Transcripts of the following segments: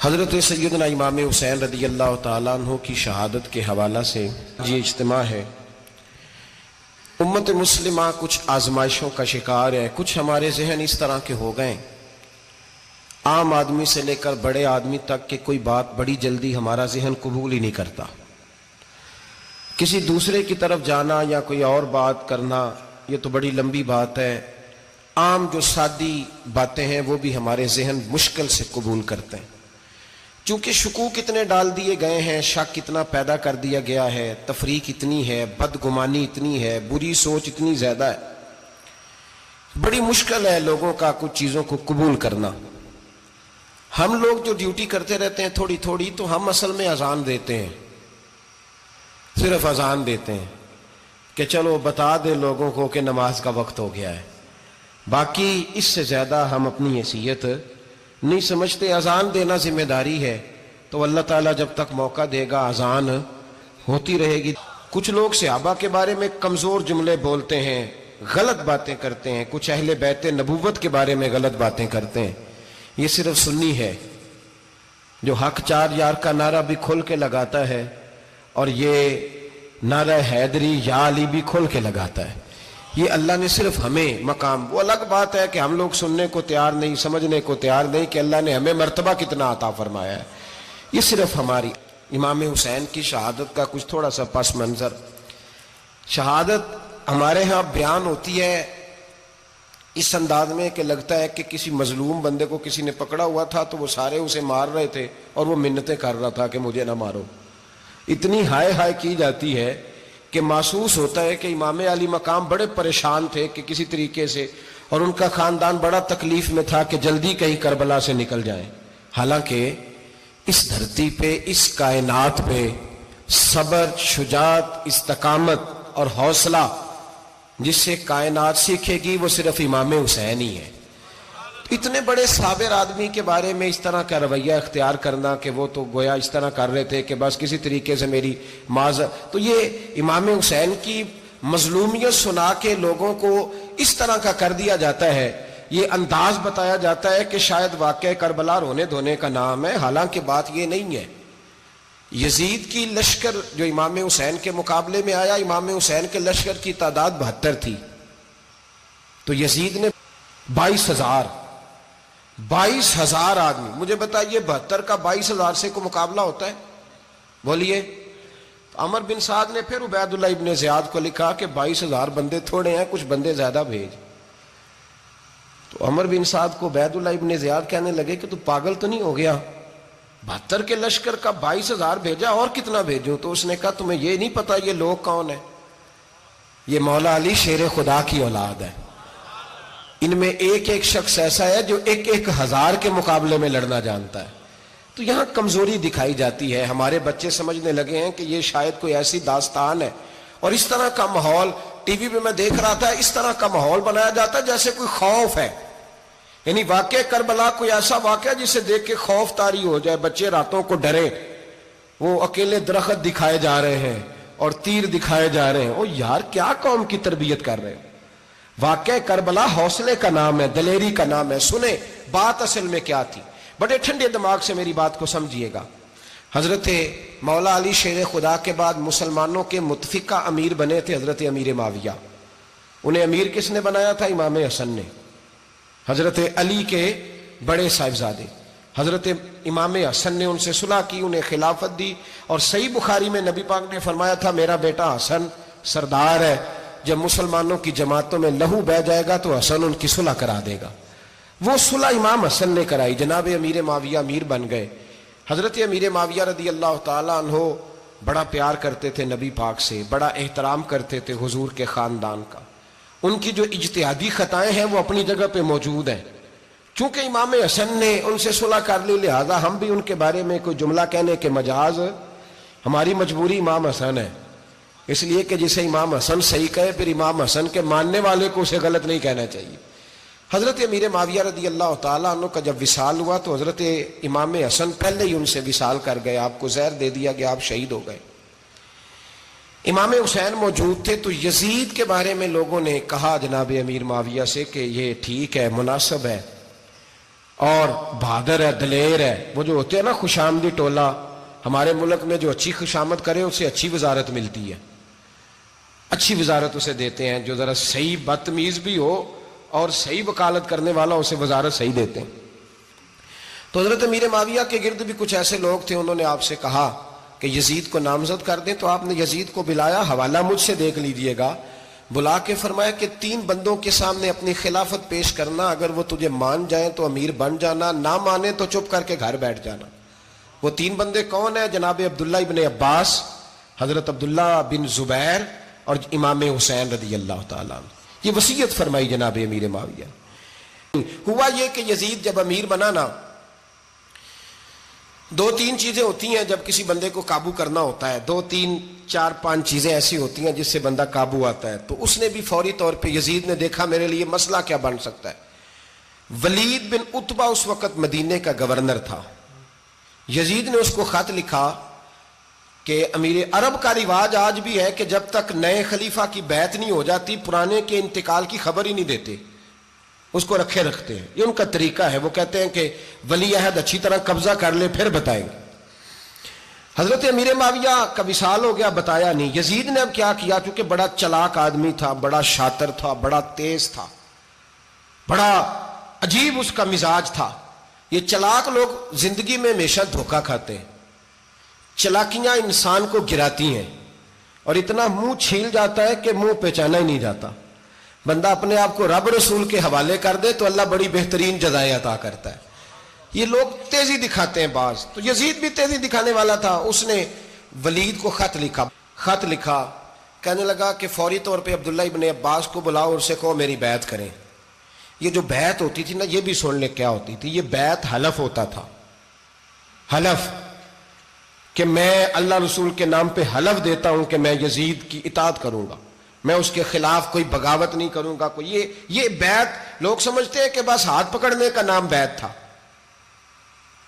حضرت سیدنا امام حسین رضی اللہ تعالیٰ عنہ کی شہادت کے حوالہ سے یہ اجتماع ہے۔ امت مسلمہ کچھ آزمائشوں کا شکار ہے، کچھ ہمارے ذہن اس طرح کے ہو گئے، عام آدمی سے لے کر بڑے آدمی تک کہ کوئی بات بڑی جلدی ہمارا ذہن قبول ہی نہیں کرتا۔ کسی دوسرے کی طرف جانا یا کوئی اور بات کرنا یہ تو بڑی لمبی بات ہے، عام جو سادی باتیں ہیں وہ بھی ہمارے ذہن مشکل سے قبول کرتے ہیں، چونکہ شکوک اتنے ڈال دیے گئے ہیں، شک اتنا پیدا کر دیا گیا ہے، تفریق اتنی ہے، بدگمانی اتنی ہے، بری سوچ اتنی زیادہ ہے، بڑی مشکل ہے لوگوں کا کچھ چیزوں کو قبول کرنا۔ ہم لوگ جو ڈیوٹی کرتے رہتے ہیں تھوڑی تھوڑی، تو ہم اصل میں اذان دیتے ہیں، صرف اذان دیتے ہیں کہ چلو بتا دے لوگوں کو کہ نماز کا وقت ہو گیا ہے، باقی اس سے زیادہ ہم اپنی حیثیت نہیں سمجھتے۔ اذان دینا ذمہ داری ہے، تو اللہ تعالیٰ جب تک موقع دے گا اذان ہوتی رہے گی۔ کچھ لوگ صحابہ کے بارے میں کمزور جملے بولتے ہیں، غلط باتیں کرتے ہیں، کچھ اہل بیت نبوت کے بارے میں غلط باتیں کرتے ہیں، یہ صرف سنی ہے جو حق چار یار کا نعرہ بھی کھول کے لگاتا ہے اور یہ نعرہ حیدری یا علی بھی کھول کے لگاتا ہے۔ یہ اللہ نے صرف ہمیں مقام، وہ الگ بات ہے کہ ہم لوگ سننے کو تیار نہیں، سمجھنے کو تیار نہیں کہ اللہ نے ہمیں مرتبہ کتنا عطا فرمایا ہے، یہ صرف ہماری۔ امام حسین کی شہادت کا کچھ تھوڑا سا پس منظر۔ شہادت ہمارے ہاں بیان ہوتی ہے اس انداز میں کہ لگتا ہے کہ کسی مظلوم بندے کو کسی نے پکڑا ہوا تھا تو وہ سارے اسے مار رہے تھے اور وہ منتیں کر رہا تھا کہ مجھے نہ مارو، اتنی ہائے ہائے کی جاتی ہے کہ محسوس ہوتا ہے کہ امام علی مقام بڑے پریشان تھے کہ کسی طریقے سے، اور ان کا خاندان بڑا تکلیف میں تھا کہ جلدی کہیں کربلا سے نکل جائیں۔ حالانکہ اس دھرتی پہ، اس کائنات پہ صبر، شجاعت، استقامت اور حوصلہ جس سے کائنات سیکھے گی وہ صرف امام حسین ہی ہے۔ اتنے بڑے صابر آدمی کے بارے میں اس طرح کا رویہ اختیار کرنا کہ وہ تو گویا اس طرح کر رہے تھے کہ بس کسی طریقے سے میری معذرت، تو یہ امام حسین کی مظلومیت سنا کے لوگوں کو اس طرح کا کر دیا جاتا ہے، یہ انداز بتایا جاتا ہے کہ شاید واقعہ کربلا رونے دھونے کا نام ہے، حالانکہ بات یہ نہیں ہے۔ یزید کی لشکر جو امام حسین کے مقابلے میں آیا، امام حسین کے لشکر کی تعداد 72 تھی، تو یزید نے 22,000 آدمی، مجھے بتائیے 72 کا 22,000 سے کوئی مقابلہ ہوتا ہے؟ بولیے۔ عمر بن سعد نے پھر عبید اللہ ابن زیاد کو لکھا کہ 22,000 بندے تھوڑے ہیں، کچھ بندے زیادہ بھیج۔ تو عمر بن سعد کو عبید اللہ ابن زیاد کہنے لگے کہ تو پاگل تو نہیں ہو گیا، 72 کے لشکر کا 22,000 بھیجا، اور کتنا بھیجوں؟ تو اس نے کہا تمہیں یہ نہیں پتا یہ لوگ کون ہیں؟ یہ مولا علی شیر خدا کی اولاد ہے، ان میں ایک ایک شخص ایسا ہے جو 1,000 کے مقابلے میں لڑنا جانتا ہے۔ تو یہاں کمزوری دکھائی جاتی ہے، ہمارے بچے سمجھنے لگے ہیں کہ یہ شاید کوئی ایسی داستان ہے، اور اس طرح کا ماحول ٹی وی پہ میں دیکھ رہا تھا، اس طرح کا ماحول بنایا جاتا ہے جیسے کوئی خوف ہے، یعنی واقع کربلا کوئی ایسا واقعہ جسے دیکھ کے خوف طاری ہو جائے، بچے راتوں کو ڈرے، وہ اکیلے درخت دکھائے جا رہے ہیں اور تیر دکھائے جا رہے ہیں۔ او یار کیا قوم کی تربیت کر رہے ہیں؟ واقعہ کربلا حوصلے کا نام ہے، دلیری کا نام ہے۔ سنیں بات اصل میں کیا تھی، بڑے ٹھنڈے دماغ سے میری بات کو سمجھیے گا۔ حضرت مولا علی شیر خدا کے بعد مسلمانوں کے متفقہ امیر بنے تھے حضرت امیر معاویہ۔ انہیں امیر کس نے بنایا تھا؟ امام حسن نے، حضرت علی کے بڑے صاحبزادے۔ حضرت امام حسن نے ان سے صلح کی، انہیں خلافت دی، اور صحیح بخاری میں نبی پاک نے فرمایا تھا میرا بیٹا حسن سردار ہے، جب مسلمانوں کی جماعتوں میں لہو بہ جائے گا تو حسن ان کی صلح کرا دے گا۔ وہ صلح امام حسن نے کرائی، جناب امیر معاویہ امیر بن گئے۔ حضرت امیر معاویہ رضی اللہ تعالیٰ عنہ بڑا پیار کرتے تھے نبی پاک سے، بڑا احترام کرتے تھے حضور کے خاندان کا۔ ان کی جو اجتہادی خطائیں ہیں وہ اپنی جگہ پہ موجود ہیں، چونکہ امام حسن نے ان سے صلح کر لی، لہذا ہم بھی ان کے بارے میں کوئی جملہ کہنے کے مجاز، ہماری مجبوری امام حسن ہے، اس لیے کہ جسے امام حسن صحیح کہے پھر امام حسن کے ماننے والے کو اسے غلط نہیں کہنا چاہیے۔ حضرت امیر معاویہ رضی اللہ تعالیٰ عنہ کا جب وصال ہوا تو حضرت امام حسن پہلے ہی ان سے وصال کر گئے، آپ کو زہر دے دیا گیا، آپ شہید ہو گئے۔ امام حسین موجود تھے، تو یزید کے بارے میں لوگوں نے کہا جناب امیر معاویہ سے کہ یہ ٹھیک ہے، مناسب ہے، اور بہادر ہے، دلیر ہے. وہ جو ہوتے ہیں نا خوش آمدی ٹولہ، ہمارے ملک میں جو اچھی خوشامد کرے اسے اچھی وزارت ملتی ہے، اچھی وزارت اسے دیتے ہیں. جو ذرا صحیح بدتمیز بھی ہو اور صحیح وکالت کرنے والا اسے وزارت صحیح دیتے ہیں. تو حضرت امیر معاویہ کے گرد بھی کچھ ایسے لوگ تھے، انہوں نے آپ سے کہا کہ یزید کو نامزد کر دیں. تو آپ نے یزید کو بلایا، حوالہ مجھ سے دیکھ لیجئے گا، بلا کے فرمایا کہ 3 بندوں کے سامنے اپنی خلافت پیش کرنا، اگر وہ تجھے مان جائیں تو امیر بن جانا، نہ مانے تو چپ کر کے گھر بیٹھ جانا. وہ 3 بندے کون ہیں؟ جناب عبداللہ ابن عباس، حضرت عبداللہ بن زبیر اور امام حسین رضی اللہ تعالیٰ عنہ. یہ وصیت فرمائی جناب امیر معاویہ. ہوا یہ کہ یزید جب امیر بنا نا، 2-3 چیزیں ہوتی ہیں جب کسی بندے کو قابو کرنا ہوتا ہے، 2-3-4-5 چیزیں ایسی ہوتی ہیں جس سے بندہ قابو آتا ہے. تو اس نے بھی فوری طور پہ، یزید نے دیکھا میرے لیے مسئلہ کیا بن سکتا ہے. ولید بن عتبہ اس وقت مدینے کا گورنر تھا. یزید نے اس کو خط لکھا کہ امیر عرب کا رواج آج بھی ہے کہ جب تک نئے خلیفہ کی بیعت نہیں ہو جاتی پرانے کے انتقال کی خبر ہی نہیں دیتے، اس کو رکھے رکھتے ہیں. یہ ان کا طریقہ ہے. وہ کہتے ہیں کہ ولی عہد اچھی طرح قبضہ کر لے پھر بتائیں گے. حضرت امیر معاویہ کا وصال ہو گیا، بتایا نہیں. یزید نے اب کیا کیا، چونکہ بڑا چلاک آدمی تھا، بڑا شاطر تھا، بڑا تیز تھا، بڑا عجیب اس کا مزاج تھا. یہ چلاک لوگ زندگی میں ہمیشہ دھوکہ کھاتے ہیں، چلاکیاں انسان کو گراتی ہیں اور اتنا منہ چھیل جاتا ہے کہ منہ پہچانا ہی نہیں جاتا. بندہ اپنے آپ کو رب رسول کے حوالے کر دے تو اللہ بڑی بہترین جزائیں عطا کرتا ہے. یہ لوگ تیزی دکھاتے ہیں بعض. تو یزید بھی تیزی دکھانے والا تھا. اس نے ولید کو خط لکھا، کہنے لگا کہ فوری طور پہ عبداللہ ابن عباس کو بلاؤ اور اسے کہو میری بیعت کریں. یہ جو بیعت ہوتی تھی نا، یہ بھی سن لے کیا ہوتی تھی. یہ بیعت حلف ہوتا تھا. حلف کہ میں اللہ رسول کے نام پہ حلف دیتا ہوں کہ میں یزید کی اطاعت کروں گا، میں اس کے خلاف کوئی بغاوت نہیں کروں گا. یہ بیعت لوگ سمجھتے ہیں کہ بس ہاتھ پکڑنے کا نام بیعت تھا.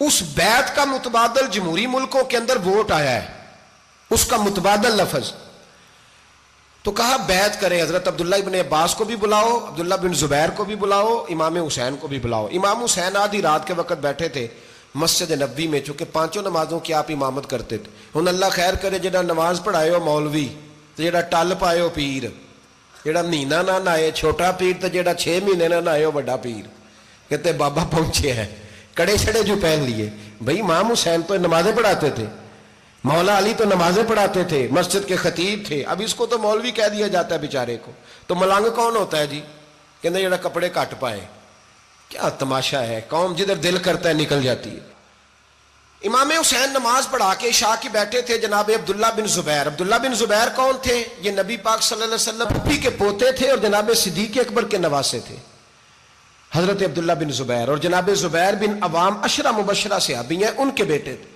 اس بیعت کا متبادل جمہوری ملکوں کے اندر ووٹ آیا ہے، اس کا متبادل لفظ. تو کہا بیعت کریں. حضرت عبداللہ ابن عباس کو بھی بلاؤ، عبداللہ بن زبیر کو بھی بلاؤ، امام حسین کو بھی بلاؤ. امام حسین آدھی رات کے وقت بیٹھے تھے مسجد نبوی میں، چونکہ 5 نمازوں کی آپ امامت کرتے تھے. ہن اللہ خیر کرے، جڑا نماز پڑھائے ہو مولوی تو جڑا ٹل پائے ہو پیر، جڑا مہینہ نہ نہائے چھوٹا پیر، تو جڑا 6 مہینے نہ نہائے ہو بڑا پیر. کہتے بابا پہنچے ہیں، کڑے چھڑے جو پہن لیے. بھائی امام حسین تو نمازیں پڑھاتے تھے، مولا علی تو نمازیں پڑھاتے تھے، مسجد کے خطیب تھے. اب اس کو تو مولوی کہہ دیا جاتا ہے بیچارے کو. تو ملنگ کون ہوتا ہے جی؟ کہتے جڑا کپڑے کٹ پائے. کیا تماشا ہے، قوم جدھر دل کرتا ہے نکل جاتی ہے. امام حسین نماز پڑھا کے عشاء کی بیٹھے تھے جناب عبداللہ بن زبیر. عبداللہ بن زبیر کون تھے؟ یہ نبی پاک صلی اللہ علیہ وسلم پھپھی کے پوتے تھے اور جناب صدیق اکبر کے نواسے تھے، حضرت عبداللہ بن زبیر. اور جناب زبیر بن عوام عشرہ مبشرہ صحابی ہیں، ان کے بیٹے تھے.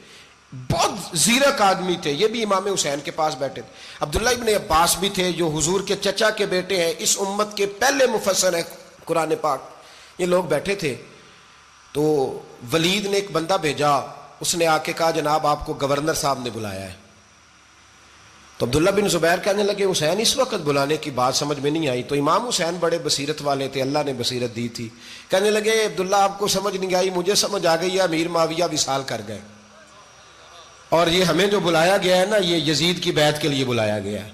بہت زیرک آدمی تھے. یہ بھی امام حسین کے پاس بیٹھے تھے. عبداللہ ابن عباس بھی تھے جو حضور کے چچا کے بیٹے ہیں، اس امت کے پہلے مفسر ہیں قرآن پاک. یہ لوگ بیٹھے تھے. تو ولید نے ایک بندہ بھیجا، اس نے آ کے کہا جناب آپ کو گورنر صاحب نے بلایا ہے. تو عبداللہ بن زبیر کہنے لگے حسین اس وقت بلانے کی بات سمجھ میں نہیں آئی. تو امام حسین بڑے بصیرت والے تھے، اللہ نے بصیرت دی تھی. کہنے لگے عبداللہ آپ کو سمجھ نہیں آئی، مجھے سمجھ آ گئی ہے، امیر معاویہ وصال کر گئے اور یہ ہمیں جو بلایا گیا ہے نا، یہ یزید کی بیعت کے لیے بلایا گیا ہے.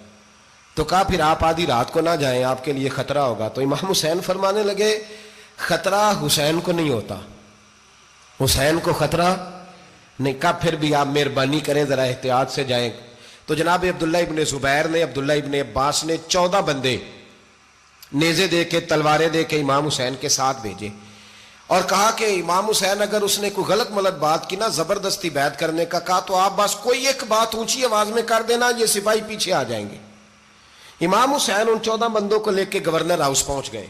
تو کہا پھر آپ آدھی رات کو نہ جائیں، آپ کے لیے خطرہ ہوگا. تو امام حسین فرمانے لگے خطرہ حسین کو نہیں ہوتا، حسین کو خطرہ نہیں. کہا پھر بھی آپ مہربانی کریں ذرا احتیاط سے جائیں. تو جناب عبداللہ ابن زبیر نے، عبداللہ ابن عباس نے 14 بندے نیزے دے کے، تلواریں دے کے امام حسین کے ساتھ بھیجے اور کہا کہ امام حسین اگر اس نے کوئی غلط ملت بات کی نا، زبردستی بیعت کرنے کا کہا، تو آپ بس کوئی ایک بات اونچی آواز میں کر دینا، یہ سپاہی پیچھے آ جائیں گے. امام حسین ان 14 بندوں کو لے کے گورنر ہاؤس پہنچ گئے.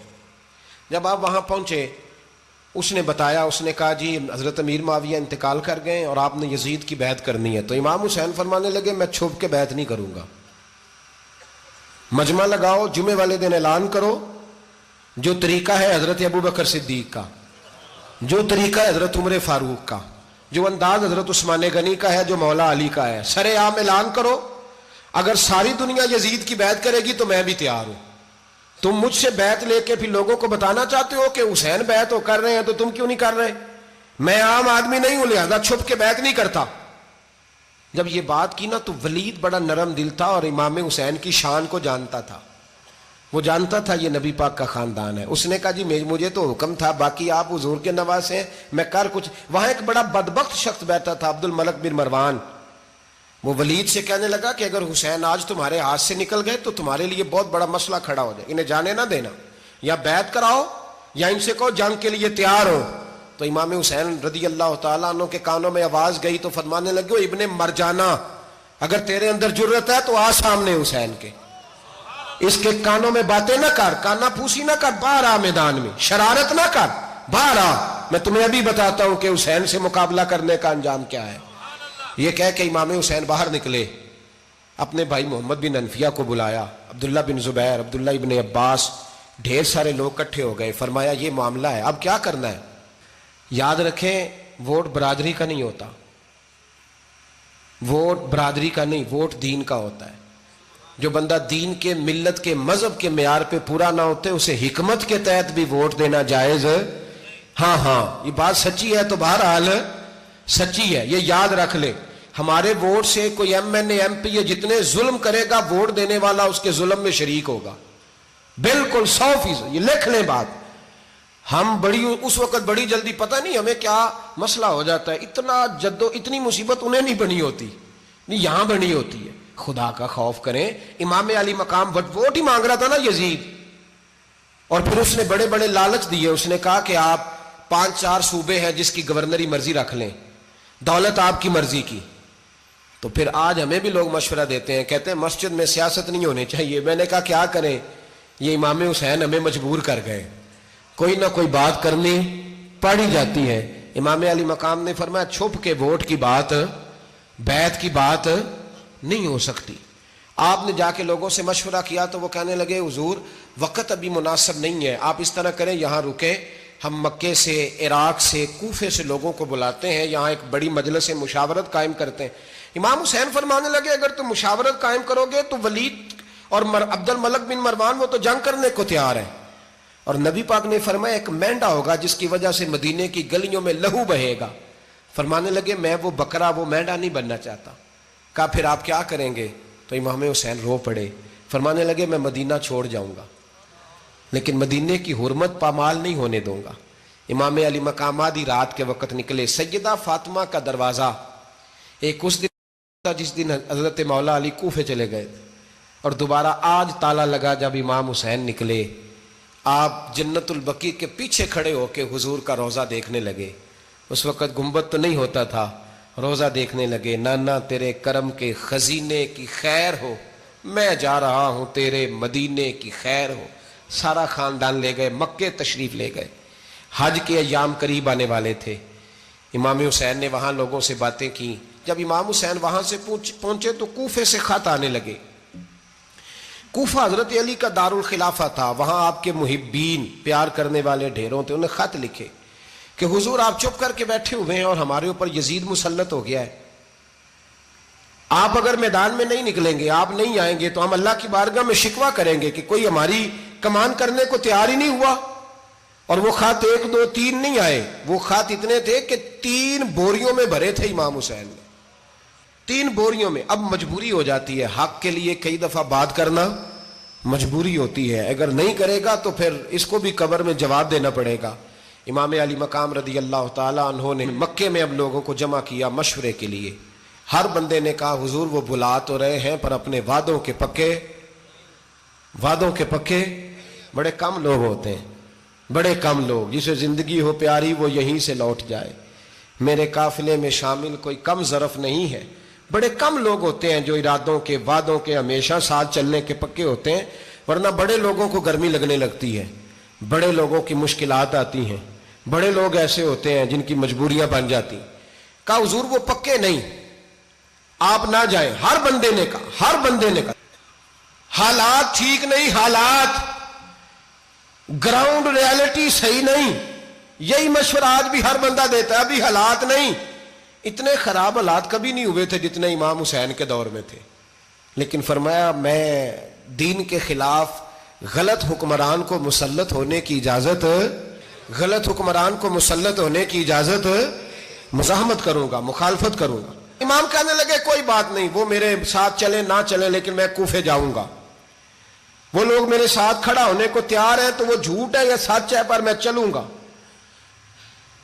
جب آپ وہاں پہنچے اس نے بتایا، اس نے کہا جی حضرت امیر معاویہ انتقال کر گئے اور آپ نے یزید کی بیعت کرنی ہے. تو امام حسین فرمانے لگے میں چھپ کے بیعت نہیں کروں گا، مجمع لگاؤ، جمعے والے دن اعلان کرو. جو طریقہ ہے حضرت ابوبکر صدیق کا، جو طریقہ ہے حضرت عمر فاروق کا، جو انداز حضرت عثمان غنی کا ہے، جو مولا علی کا ہے، سر عام اعلان کرو. اگر ساری دنیا یزید کی بیعت کرے گی تو میں بھی تیار ہوں. تم مجھ سے بیعت لے کے پھر لوگوں کو بتانا چاہتے ہو کہ حسین بیعت ہو کر رہے ہیں تو تم کیوں نہیں کر رہے؟ میں عام آدمی نہیں ہوں لہذا چھپ کے بیعت نہیں کرتا. جب یہ بات کی نا تو ولید بڑا نرم دل تھا اور امام حسین کی شان کو جانتا تھا. وہ جانتا تھا یہ نبی پاک کا خاندان ہے. اس نے کہا جی مجھے تو حکم تھا، باقی آپ حضور کے نواز ہیں، میں کر کچھ. وہاں ایک بڑا بدبخت شخص بیٹھا تھا، عبد الملک بن مروان. وہ ولید سے کہنے لگا کہ اگر حسین آج تمہارے ہاتھ سے نکل گئے تو تمہارے لیے بہت بڑا مسئلہ کھڑا ہو جائے، انہیں جانے نہ دینا، یا بیعت کراؤ یا ان سے کہو جنگ کے لیے تیار ہو. تو امام حسین رضی اللہ تعالیٰ عنہ کے کانوں میں آواز گئی تو فرمانے لگے ابن مرجانہ، اگر تیرے اندر جرت ہے تو آ سامنے حسین کے، اس کے کانوں میں باتیں نہ کر، کانا پھوسی نہ کر، باہر آ میدان میں، شرارت نہ کر، باہر آ، میں تمہیں ابھی بتاتا ہوں کہ حسین سے مقابلہ کرنے کا انجام کیا ہے. یہ کہہ کہ امام حسین باہر نکلے، اپنے بھائی محمد بن انفیہ کو بلایا، عبداللہ بن زبیر، عبداللہ ابن عباس، ڈھیر سارے لوگ اکٹھے ہو گئے. فرمایا یہ معاملہ ہے، اب کیا کرنا ہے. یاد رکھیں ووٹ برادری کا نہیں ہوتا، ووٹ برادری کا نہیں، ووٹ دین کا ہوتا ہے. جو بندہ دین کے، ملت کے، مذہب کے معیار پہ پورا نہ ہوتے اسے حکمت کے تحت بھی ووٹ دینا جائز. ہاں یہ بات سچی ہے تو بہرحال سچی ہے، یہ یاد رکھ لے. ہمارے ووٹ سے کوئی ایم این اے، ایم پی اے جتنے ظلم کرے گا ووٹ دینے والا اس کے ظلم میں شریک ہوگا، بالکل 100%. یہ لکھ لیں بات. ہم اس وقت بڑی جلدی، پتہ نہیں ہمیں کیا مسئلہ ہو جاتا ہے، اتنا اتنی مصیبت انہیں نہیں بنی ہوتی، نہیں یہاں بنی ہوتی ہے. خدا کا خوف کریں. امام علی مقام ووٹ ہی مانگ رہا تھا نا یزید، اور پھر اس نے بڑے بڑے لالچ دیے. اس نے کہا کہ آپ 5-4 صوبے ہیں جس کی گورنری مرضی رکھ لیں، دولت آپ کی مرضی کی. تو پھر آج ہمیں بھی لوگ مشورہ دیتے ہیں، کہتے ہیں مسجد میں سیاست نہیں ہونی چاہیے. میں نے کہا کیا کریں، یہ امام حسین ہمیں مجبور کر گئے، کوئی نہ کوئی بات کرنی پڑی جاتی ہے. امام علی مقام نے فرمایا چھپ کے ووٹ کی بات، بیعت کی بات نہیں ہو سکتی. آپ نے جا کے لوگوں سے مشورہ کیا تو وہ کہنے لگے حضور وقت ابھی مناسب نہیں ہے، آپ اس طرح کریں یہاں رکیں، ہم مکے سے، عراق سے، کوفے سے لوگوں کو بلاتے ہیں، یہاں ایک بڑی مجلس مشاورت قائم کرتے ہیں. امام حسین فرمانے لگے اگر تم مشاورت قائم کرو گے تو ولید اور عبد الملک بن مروان وہ تو جنگ کرنے کو تیار ہیں. اور نبی پاک نے فرمایا ایک مینڈا ہوگا جس کی وجہ سے مدینے کی گلیوں میں لہو بہے گا. فرمانے لگے میں وہ بکرا، وہ مینڈا نہیں بننا چاہتا. کہا پھر آپ کیا کریں گے؟ تو امام حسین رو پڑے، فرمانے لگے میں مدینہ چھوڑ جاؤں گا لیکن مدینے کی حرمت پامال نہیں ہونے دوں گا. امام علی مقام آدھی رات کے وقت نکلے. سیدہ فاطمہ کا دروازہ ایک اس دن تھا جس دن حضرت مولا علی کوفے چلے گئے، اور دوبارہ آج تالا لگا جب امام حسین نکلے. آپ جنت البقیع کے پیچھے کھڑے ہو کے حضور کا روضہ دیکھنے لگے. اس وقت گنبد تو نہیں ہوتا تھا، روضہ دیکھنے لگے. نانا تیرے کرم کے خزینے کی خیر ہو، میں جا رہا ہوں تیرے مدینے کی خیر ہو. سارا خاندان لے گئے، مکے تشریف لے گئے. حج کے ایام قریب آنے والے تھے. امام حسین نے وہاں لوگوں سے باتیں کی. جب امام حسین وہاں سے پہنچے تو کوفے سے خط آنے لگے. کوفہ حضرت علی کا دارالخلافہ تھا، وہاں آپ کے محبین، پیار کرنے والے ڈھیروں تھے. انہیں خط لکھے کہ حضور آپ چپ کر کے بیٹھے ہوئے ہیں اور ہمارے اوپر یزید مسلط ہو گیا ہے. آپ اگر میدان میں نہیں نکلیں گے، آپ نہیں آئیں گے تو ہم اللہ کی بارگاہ میں شکوہ کریں گے کہ کوئی ہماری کمان کرنے کو تیار ہی نہیں ہوا. اور وہ خط 1 2 3 نہیں آئے، وہ خط اتنے تھے کہ 3 بوریوں میں بھرے تھے امام حسین نے، 3 بوریوں میں. اب مجبوری ہو جاتی ہے، حق کے لیے کئی دفعہ بات کرنا مجبوری ہوتی ہے. اگر نہیں کرے گا تو پھر اس کو بھی قبر میں جواب دینا پڑے گا. امام علی مقام رضی اللہ تعالیٰ عنہ نے مکے میں اب لوگوں کو جمع کیا مشورے کے لیے. ہر بندے نے کہا حضور وہ بلا تو رہے ہیں پر اپنے وعدوں کے پکے بڑے کم لوگ ہوتے ہیں، بڑے کم لوگ. جسے زندگی ہو پیاری وہ یہیں سے لوٹ جائے. میرے قافلے میں شامل کوئی کم ظرف نہیں ہے. بڑے کم لوگ ہوتے ہیں جو ارادوں کے، وعدوں کے ہمیشہ ساتھ چلنے کے پکے ہوتے ہیں، ورنہ بڑے لوگوں کو گرمی لگنے لگتی ہے، بڑے لوگوں کی مشکلات آتی ہیں، بڑے لوگ ایسے ہوتے ہیں جن کی مجبوریاں بن جاتی. کہا حضور وہ پکے نہیں، آپ نہ جائیں. ہر بندے نے کہا حالات ٹھیک نہیں، حالات گراؤنڈ ریالٹی صحیح نہیں. یہی مشورہ آج بھی ہر بندہ دیتا ہے، ابھی حالات نہیں. اتنے خراب حالات کبھی نہیں ہوئے تھے جتنے امام حسین کے دور میں تھے. لیکن فرمایا میں دین کے خلاف غلط حکمران کو مسلط ہونے کی اجازت غلط حکمران کو مسلط ہونے کی اجازت مزاحمت کروں گا، مخالفت کروں گا۔ امام کہنے لگے کوئی بات نہیں، وہ میرے ساتھ چلے نہ چلے لیکن میں کوفے جاؤں گا، وہ لوگ میرے ساتھ کھڑا ہونے کو تیار ہے تو وہ جھوٹ ہے یا سچ ہے پر میں چلوں گا۔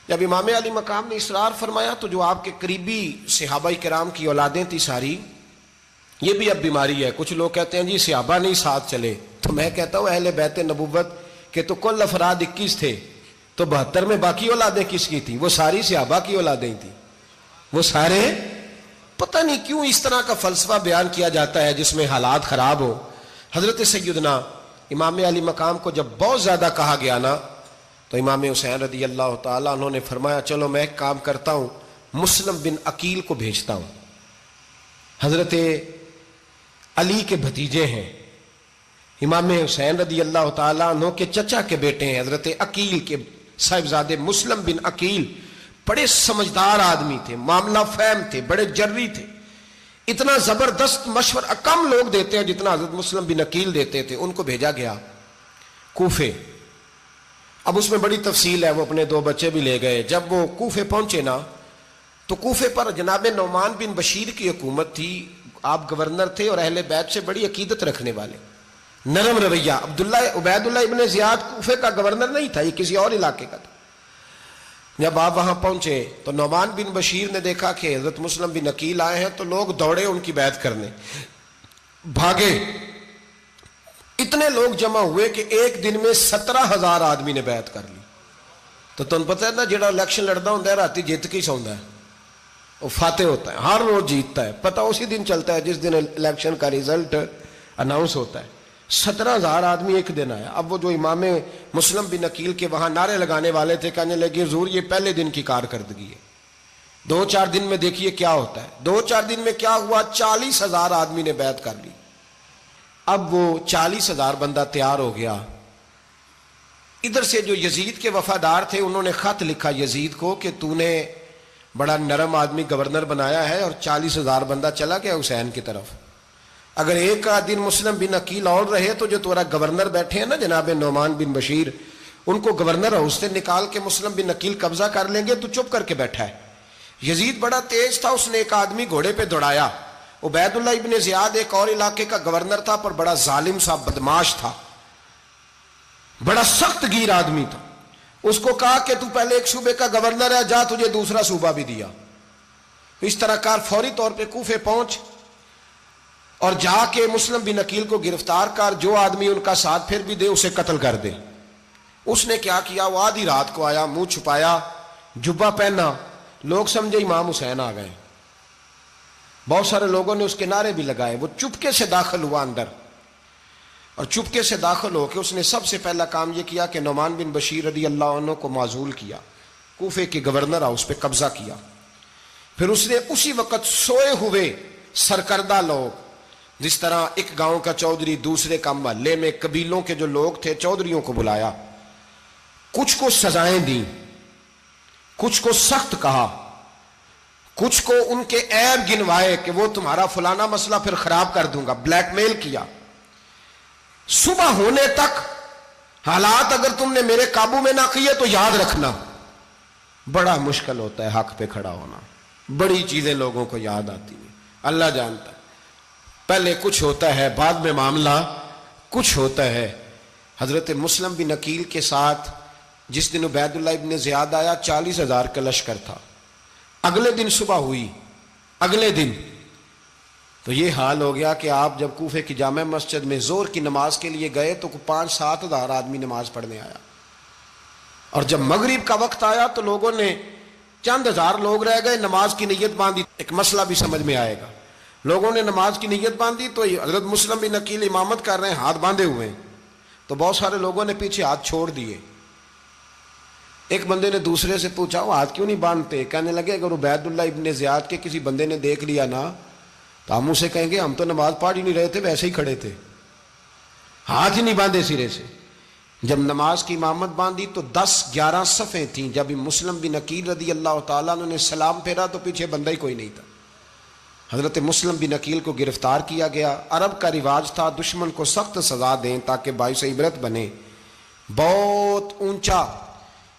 جب امام علی مقام نے اصرار فرمایا تو جو آپ کے قریبی صحابہ کرام کی اولادیں تھی ساری، یہ بھی اب بیماری ہے، کچھ لوگ کہتے ہیں جی صحابہ نہیں ساتھ چلے، تو میں کہتا ہوں اہل بیت نبوت کے تو کل افراد 21 تھے، تو 72 میں باقی اولادیں کس کی تھیں؟ وہ ساری صحابہ کی اولادیں تھیں، وہ سارے۔ پتہ نہیں کیوں اس طرح کا فلسفہ بیان کیا جاتا ہے جس میں حالات خراب ہو۔ حضرت سیدنا امام علی مقام کو جب بہت زیادہ کہا گیا نا تو امام حسین رضی اللہ تعالیٰ انہوں نے فرمایا چلو میں ایک کام کرتا ہوں، مسلم بن عقیل کو بھیجتا ہوں، حضرت علی کے بھتیجے ہیں، امام حسین رضی اللہ تعالیٰ عنہ کے چچا کے بیٹے ہیں، حضرت عقیل کے صاحبزادے مسلم بن عقیل بڑے سمجھدار آدمی تھے، معاملہ فہم تھے، بڑے جری تھے، اتنا زبردست مشورہ کم لوگ دیتے ہیں جتنا حضرت مسلم بن عقیل دیتے تھے۔ ان کو بھیجا گیا کوفے۔ اب اس میں بڑی تفصیل ہے، وہ اپنے 2 بچے بھی لے گئے۔ جب وہ کوفے پہنچے نا تو کوفے پر جناب نعمان بن بشیر کی حکومت تھی، آپ گورنر تھے اور اہل بیت سے بڑی عقیدت رکھنے والے، نرم رویہ۔ عبید اللہ ابن زیاد کوفے کا گورنر نہیں تھا، یہ کسی اور علاقے کا تھا۔ جب آپ وہاں پہنچے تو نعمان بن بشیر نے دیکھا کہ حضرت مسلم بن عقیل آئے ہیں تو لوگ دوڑے ان کی بیعت کرنے، بھاگے، اتنے لوگ جمع ہوئے کہ ایک دن میں 17,000 آدمی نے بیعت کر لی۔ تو تمہیں پتہ ہے نا جڑا الیکشن لڑتا ہوں راتی جیت کے ہی سوندا ہے، وہ فاتح ہوتا ہے، ہر روز جیتتا ہے، پتہ اسی دن چلتا ہے جس دن الیکشن کا ریزلٹ اناؤنس ہوتا ہے۔ 17,000 آدمی ایک دن آیا۔ اب وہ جو امام مسلم بن عقیل کے وہاں نعرے لگانے والے تھے کہنے لگے حضور یہ پہلے دن کی کارکردگی ہے، 2-4 دن میں دیکھیے کیا ہوتا ہے۔ 2-4 دن میں کیا ہوا؟ 40,000 آدمی نے بیعت کر لی۔ اب وہ 40,000 بندہ تیار ہو گیا۔ ادھر سے جو یزید کے وفادار تھے انہوں نے خط لکھا یزید کو کہ تو نے بڑا نرم آدمی گورنر بنایا ہے اور 40,000 بندہ چلا گیا حسین کی طرف، اگر ایک دن مسلم بن عقیل اور رہے تو جو تمہارا گورنر بیٹھے ہیں نا جناب نعمان بن بشیر، ان کو گورنر ہاؤس سے نکال کے مسلم بن عقیل قبضہ کر لیں گے، تو چپ کر کے بیٹھا ہے۔ یزید بڑا تیز تھا، اس نے ایک آدمی گھوڑے پہ دوڑایا۔ عبید اللہ ابن زیاد ایک اور علاقے کا گورنر تھا پر بڑا ظالم سا بدماش تھا، بڑا سخت گیر آدمی تھا۔ اس کو کہا کہ تو پہلے ایک صوبے کا گورنر ہے، جا تجھے دوسرا صوبہ بھی دیا۔ اس طرح کار فوری طور پہ کوفے پہنچ اور جا کے مسلم بن عقیل کو گرفتار کر، جو آدمی ان کا ساتھ پھر بھی دے اسے قتل کر دے۔ اس نے کیا کیا؟ وہ آدھی رات کو آیا، منہ چھپایا، جبہ پہنا، لوگ سمجھے امام حسین آ گئے۔ بہت سارے لوگوں نے اس کے نعرے بھی لگائے۔ وہ چپکے سے داخل ہوا اندر، اور چپکے سے داخل ہو کے اس نے سب سے پہلا کام یہ کیا کہ نعمان بن بشیر رضی اللہ عنہ کو معزول کیا، کوفے کے گورنر ہاؤس پہ قبضہ کیا۔ پھر اس نے اسی وقت سوئے ہوئے سرکردہ لوگ، جس طرح ایک گاؤں کا چودھری دوسرے کا محلے میں قبیلوں کے جو لوگ تھے چودھریوں کو بلایا، کچھ کو سزائیں دیں، کچھ کو سخت کہا، کچھ کو ان کے عیب گنوائے کہ وہ تمہارا فلانا مسئلہ پھر خراب کر دوں گا، بلیک میل کیا۔ صبح ہونے تک حالات اگر تم نے میرے قابو میں نہ کیے تو یاد رکھنا بڑا مشکل ہوتا ہے حق پہ کھڑا ہونا، بڑی چیزیں لوگوں کو یاد آتی ہیں، اللہ جانتا ہے۔ پہلے کچھ ہوتا ہے، بعد میں معاملہ کچھ ہوتا ہے۔ حضرت مسلم بن عقیل کے ساتھ جس دن عبید اللہ ابن زیاد آیا 40,000 کا لشکر تھا۔ اگلے دن صبح ہوئی، اگلے دن تو یہ حال ہو گیا کہ آپ جب کوفے کی جامع مسجد میں زور کی نماز کے لیے گئے تو 5-7 ہزار آدمی نماز پڑھنے آیا، اور جب مغرب کا وقت آیا تو لوگوں نے چند ہزار لوگ رہ گئے، نماز کی نیت باندھی۔ ایک مسئلہ بھی سمجھ میں آئے گا، لوگوں نے نماز کی نیت باندھی تو حضرت مسلم بن عقیل امامت کر رہے ہیں، ہاتھ باندھے ہوئے ہیں، تو بہت سارے لوگوں نے پیچھے ہاتھ چھوڑ دیے۔ ایک بندے نے دوسرے سے پوچھا وہ ہاتھ کیوں نہیں باندھتے؟ کہنے لگے اگر عبید اللہ ابن زیاد کے کسی بندے نے دیکھ لیا نا تو ہم اسے کہیں گے ہم تو نماز پڑھ ہی نہیں رہے تھے، ویسے ہی کھڑے تھے، ہاتھ ہی نہیں باندھے سرے سے۔ جب نماز کی امامت باندھی تو 10-11 صفیں تھیں۔ جب مسلم بن عقیل رضی اللہ تعالیٰ عنہ نے سلام پھیرا تو پیچھے بندہ ہی کوئی نہیں تھا۔ حضرت مسلم بن عقیل کو گرفتار کیا گیا۔ عرب کا رواج تھا دشمن کو سخت سزا دیں تاکہ باعث عبرت بنے۔ بہت اونچا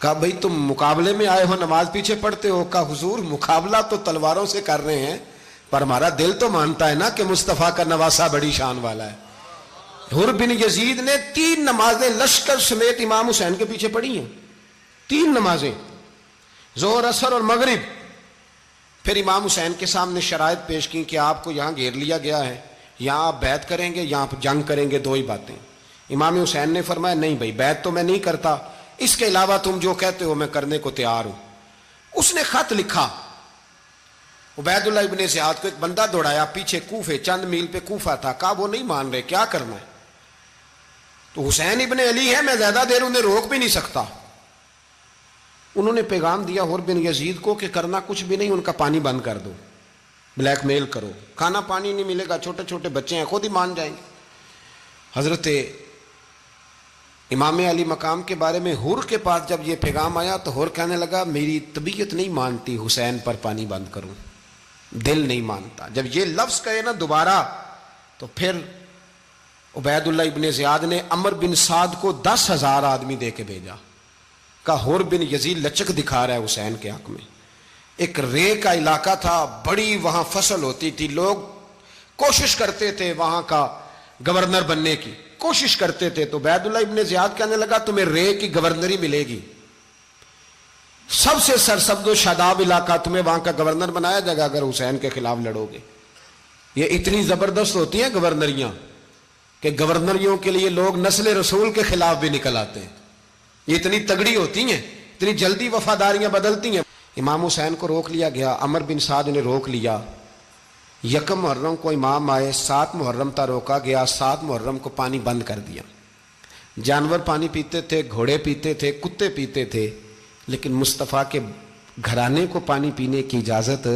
کہا بھئی تم مقابلے میں آئے ہو نماز پیچھے پڑھتے ہو؟ کہا حضور مقابلہ تو تلواروں سے کر رہے ہیں پر ہمارا دل تو مانتا ہے نا کہ مصطفیٰ کا نواسہ بڑی شان والا ہے۔ حر بن یزید نے 3 نمازیں لشکر سمیت امام حسین کے پیچھے پڑھی ہیں، 3 نمازیں، ظہر عصر اور مغرب۔ پھر امام حسین کے سامنے شرائط پیش کی کہ آپ کو یہاں گھیر لیا گیا ہے، یہاں آپ بیعت کریں گے، یہاں جنگ کریں گے، 2 ہی باتیں۔ امام حسین نے فرمایا نہیں بھائی بیعت تو میں نہیں کرتا، اس کے علاوہ تم جو کہتے ہو میں کرنے کو تیار ہوں۔ اس نے خط لکھا، عبید اللہ ابن زیاد کو ایک بندہ دوڑایا پیچھے کوفے، چند میل پہ کوفہ تھا، کہا وہ نہیں مان رہے، کیا کرنا ہے؟ تو حسین ابن علی ہے، میں زیادہ دیر انہیں روک بھی نہیں سکتا۔ انہوں نے پیغام دیا حر بن یزید کو کہ کرنا کچھ بھی نہیں، ان کا پانی بند کر دو، بلیک میل کرو، کھانا پانی نہیں ملے گا، چھوٹے چھوٹے بچے ہیں، خود ہی مان جائیں گے۔ حضرت امام علی مقام کے بارے میں حر کے پاس جب یہ پیغام آیا تو حر کہنے لگا میری طبیعت نہیں مانتی حسین پر پانی بند کروں، دل نہیں مانتا۔ جب یہ لفظ کہے نا دوبارہ تو پھر عبید اللہ ابن زیاد نے عمر بن سعد کو 10,000 آدمی دے کے بھیجا، کہا حر بن یزید لچک دکھا رہا ہے حسین کے حق میں۔ ایک رے کا علاقہ تھا، بڑی وہاں فصل ہوتی تھی، لوگ کوشش کرتے تھے وہاں کا گورنر بننے کی، کوشش کرتے تھے۔ تو عبید اللہ ابن زیاد کہنے لگا تمہیں رے کی گورنری ملے گی، سب سے سرسبز و شاداب علاقہ، تمہیں وہاں کا گورنر بنایا جائے گا اگر حسین کے خلاف لڑو گے۔ یہ اتنی زبردست ہوتی ہیں گورنریاں کہ گورنریوں کے لیے لوگ نسل رسول کے خلاف بھی نکل آتے ہیں، یہ اتنی تگڑی ہوتی ہیں، اتنی جلدی وفاداریاں بدلتی ہیں۔ امام حسین کو روک لیا گیا، عمر بن سعد نے روک لیا۔ 1 محرم کو امام آئے، 7 محرم تا روکا گیا، 7 محرم کو پانی بند کر دیا۔ جانور پانی پیتے تھے، گھوڑے پیتے تھے، کتے پیتے تھے، لیکن مصطفیٰ کے گھرانے کو پانی پینے کی اجازت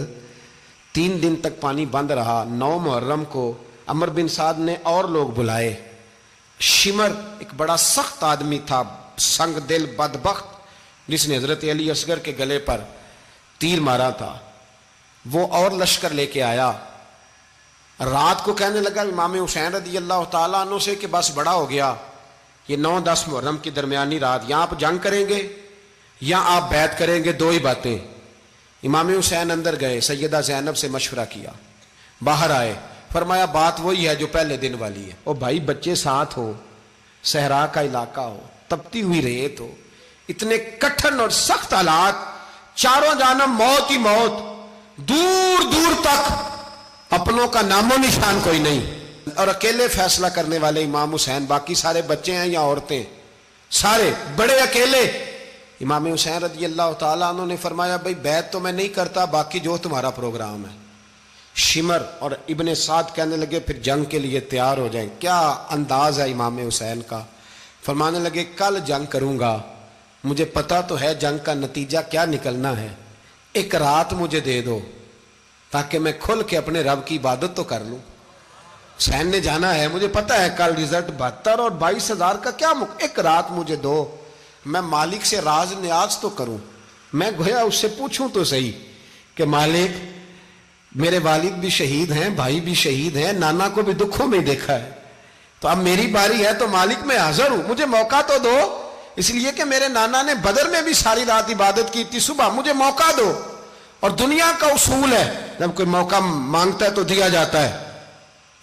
3 دن تک پانی بند رہا۔ 9 محرم کو عمر بن سعد نے اور لوگ بلائے۔ شمر ایک بڑا سخت آدمی تھا، سنگ دل بدبخت، جس نے حضرت علی اصغر کے گلے پر تیر مارا تھا، وہ اور لشکر لے کے آیا۔ رات کو کہنے لگا امام حسین رضی اللہ تعالیٰ عنہ سے کہ بس بڑا ہو گیا، یہ 9-10 محرم کی درمیانی رات، یہاں آپ جنگ کریں گے یا آپ بیعت کریں گے، 2 ہی باتیں۔ امام حسین اندر گئے، سیدہ زینب سے مشورہ کیا، باہر آئے، فرمایا بات وہی ہے جو پہلے دن والی ہے۔ او بھائی بچے ساتھ ہو، صحرا کا علاقہ ہو، تپتی ہوئی ریت ہو، اتنے کٹھن اور سخت حالات، چاروں جانب موت ہی موت، دور دور تک اپنوں کا نام و نشان کوئی نہیں، اور اکیلے فیصلہ کرنے والے امام حسین، باقی سارے بچے ہیں یا عورتیں، سارے بڑے اکیلے۔ امام حسین رضی اللہ تعالیٰ عنہ نے فرمایا بھائی بیعت تو میں نہیں کرتا، باقی جو تمہارا پروگرام ہے۔ شمر اور ابن سعد کہنے لگے پھر جنگ کے لیے تیار ہو جائیں۔ کیا انداز ہے امام حسین کا، فرمانے لگے کل جنگ کروں گا، مجھے پتا تو ہے جنگ کا نتیجہ کیا نکلنا ہے، 1 رات مجھے دے دو تاکہ میں کھل کے اپنے رب کی عبادت تو کر لوں۔ حسین نے جانا ہے، مجھے پتا ہے کل رزلٹ 72 اور 22,000 کا کیا 1 رات مجھے دو، میں مالک سے راز نیاز تو کروں، میں گویا اس سے پوچھوں تو صحیح کہ مالک میرے والد بھی شہید ہیں، بھائی بھی شہید ہیں، نانا کو بھی دکھوں میں دیکھا ہے، تو اب میری باری ہے تو مالک میں حاضر ہوں، مجھے موقع تو دو، اس لیے کہ میرے نانا نے بدر میں بھی ساری رات عبادت کی تھی، صبح مجھے موقع دو۔ اور دنیا کا اصول ہے جب کوئی موقع مانگتا ہے تو دیا جاتا ہے۔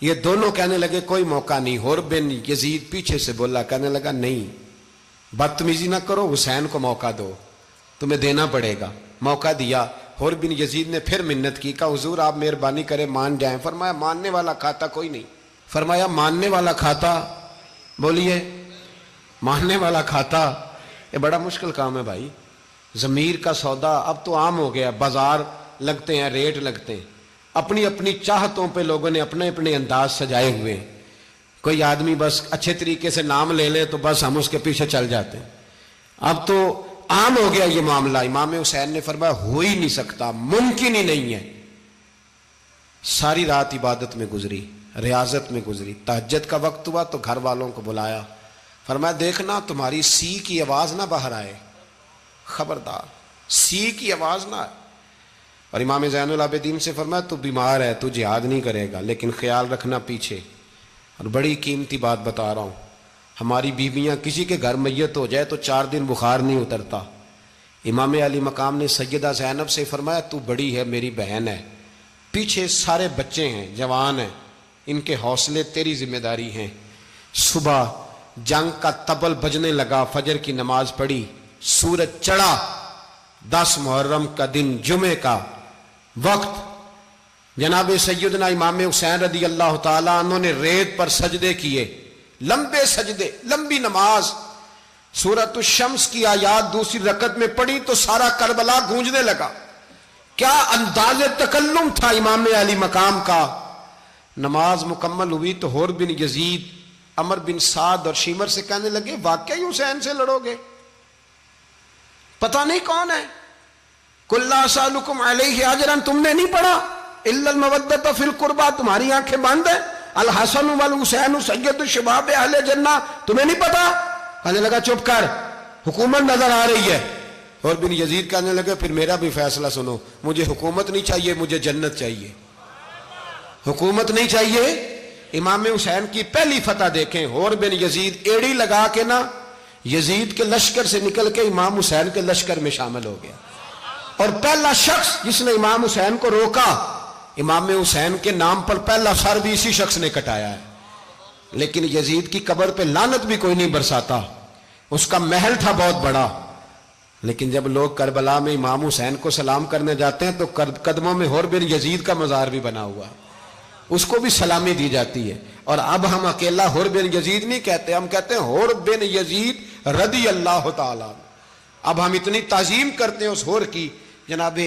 یہ دونوں کہنے لگے کوئی موقع نہیں۔ حر بن یزید پیچھے سے بولا، کہنے لگا نہیں بدتمیزی نہ کرو، حسین کو موقع دو، تمہیں دینا پڑے گا۔ موقع دیا۔ حر بن یزید نے پھر منت کی، کہا حضور آپ مہربانی کریں مان جائیں۔ فرمایا ماننے والا کھاتا کوئی نہیں۔ فرمایا ماننے والا کھاتا، بولیے ماننے والا کھاتا، یہ بڑا مشکل کام ہے بھائی۔ ضمیر کا سودا اب تو عام ہو گیا، بازار لگتے ہیں، ریٹ لگتے ہیں، اپنی اپنی چاہتوں پہ لوگوں نے اپنے اپنے انداز سجائے ہوئے ہیں۔ کوئی آدمی بس اچھے طریقے سے نام لے لے تو بس ہم اس کے پیچھے چل جاتے ہیں، اب تو عام ہو گیا یہ معاملہ۔ امام حسین نے فرمایا ہو ہی نہیں سکتا، ممکن ہی نہیں ہے۔ ساری رات عبادت میں گزری، ریاضت میں گزری، تہجد کا وقت ہوا تو گھر والوں کو بلایا، فرمایا دیکھنا تمہاری سی کی آواز نہ باہر آئے، خبردار سی کی آواز نہ آئے۔ اور امام زین العابدین سے فرمایا تو بیمار ہے، تو جہاد نہیں کرے گا، لیکن خیال رکھنا پیچھے۔ اور بڑی قیمتی بات بتا رہا ہوں، ہماری بیویاں کسی کے گھر میت ہو جائے تو 4 دن بخار نہیں اترتا، امام علی مقام نے سیدہ زینب سے فرمایا تو بڑی ہے، میری بہن ہے، پیچھے سارے بچے ہیں، جوان ہیں، ان کے حوصلے تیری ذمہ داری ہیں۔ صبح جنگ کا طبل بجنے لگا، فجر کی نماز پڑھی، سورج چڑھا، 10 محرم کا دن، جمعے کا وقت، جناب سیدنا امام حسین رضی اللہ تعالیٰ عنہ نے ریت پر سجدے کیے، لمبے سجدے، لمبی نماز، سورۃ الشمس کی آیات دوسری رکعت میں پڑھی تو سارا کربلا گونجنے لگا۔ کیا انداز تکلم تھا امام علی مقام کا۔ نماز مکمل ہوئی تو حور بن یزید، عمر بن سعد اور شیمر سے کہنے لگے واقعی حسین سے لڑو گے؟ پتہ نہیں کون ہے۔ قل لا اسألکم علیہ اجرا، تم نے نہیں پڑھا؟ الا المودۃ فی القربى، تمہاری آنکھیں بند ہیں۔ الحسن والحسین سید الشباب اہل جنہ، تمہیں نہیں پتا؟ کہنے لگا چپ کر، حکومت نظر آ رہی ہے۔ اور بن یزید کہنے لگے پھر میرا بھی فیصلہ سنو، مجھے حکومت نہیں چاہیے، مجھے جنت چاہیے۔ حکومت نہیں چاہیے۔ امام حسین کی پہلی فتح دیکھیں، اور بن یزید ایڑی لگا کے نا یزید کے لشکر سے نکل کے امام حسین کے لشکر میں شامل ہو گیا، اور پہلا شخص جس نے امام حسین کو روکا، امام حسین کے نام پر پہلا سر بھی اسی شخص نے کٹایا ہے۔ لیکن یزید کی قبر پہ لعنت بھی کوئی نہیں برساتا، اس کا محل تھا بہت بڑا، لیکن جب لوگ کربلا میں امام حسین کو سلام کرنے جاتے ہیں تو قدموں میں حور بن یزید کا مزار بھی بنا ہوا ہے، اس کو بھی سلامی دی جاتی ہے۔ اور اب ہم اکیلا حور بن یزید نہیں کہتے، ہم کہتے ہیں حور بن یزید رضی اللہ تعالیٰ۔ اب ہم اتنی تعظیم کرتے ہیں اس حور کی۔ جناب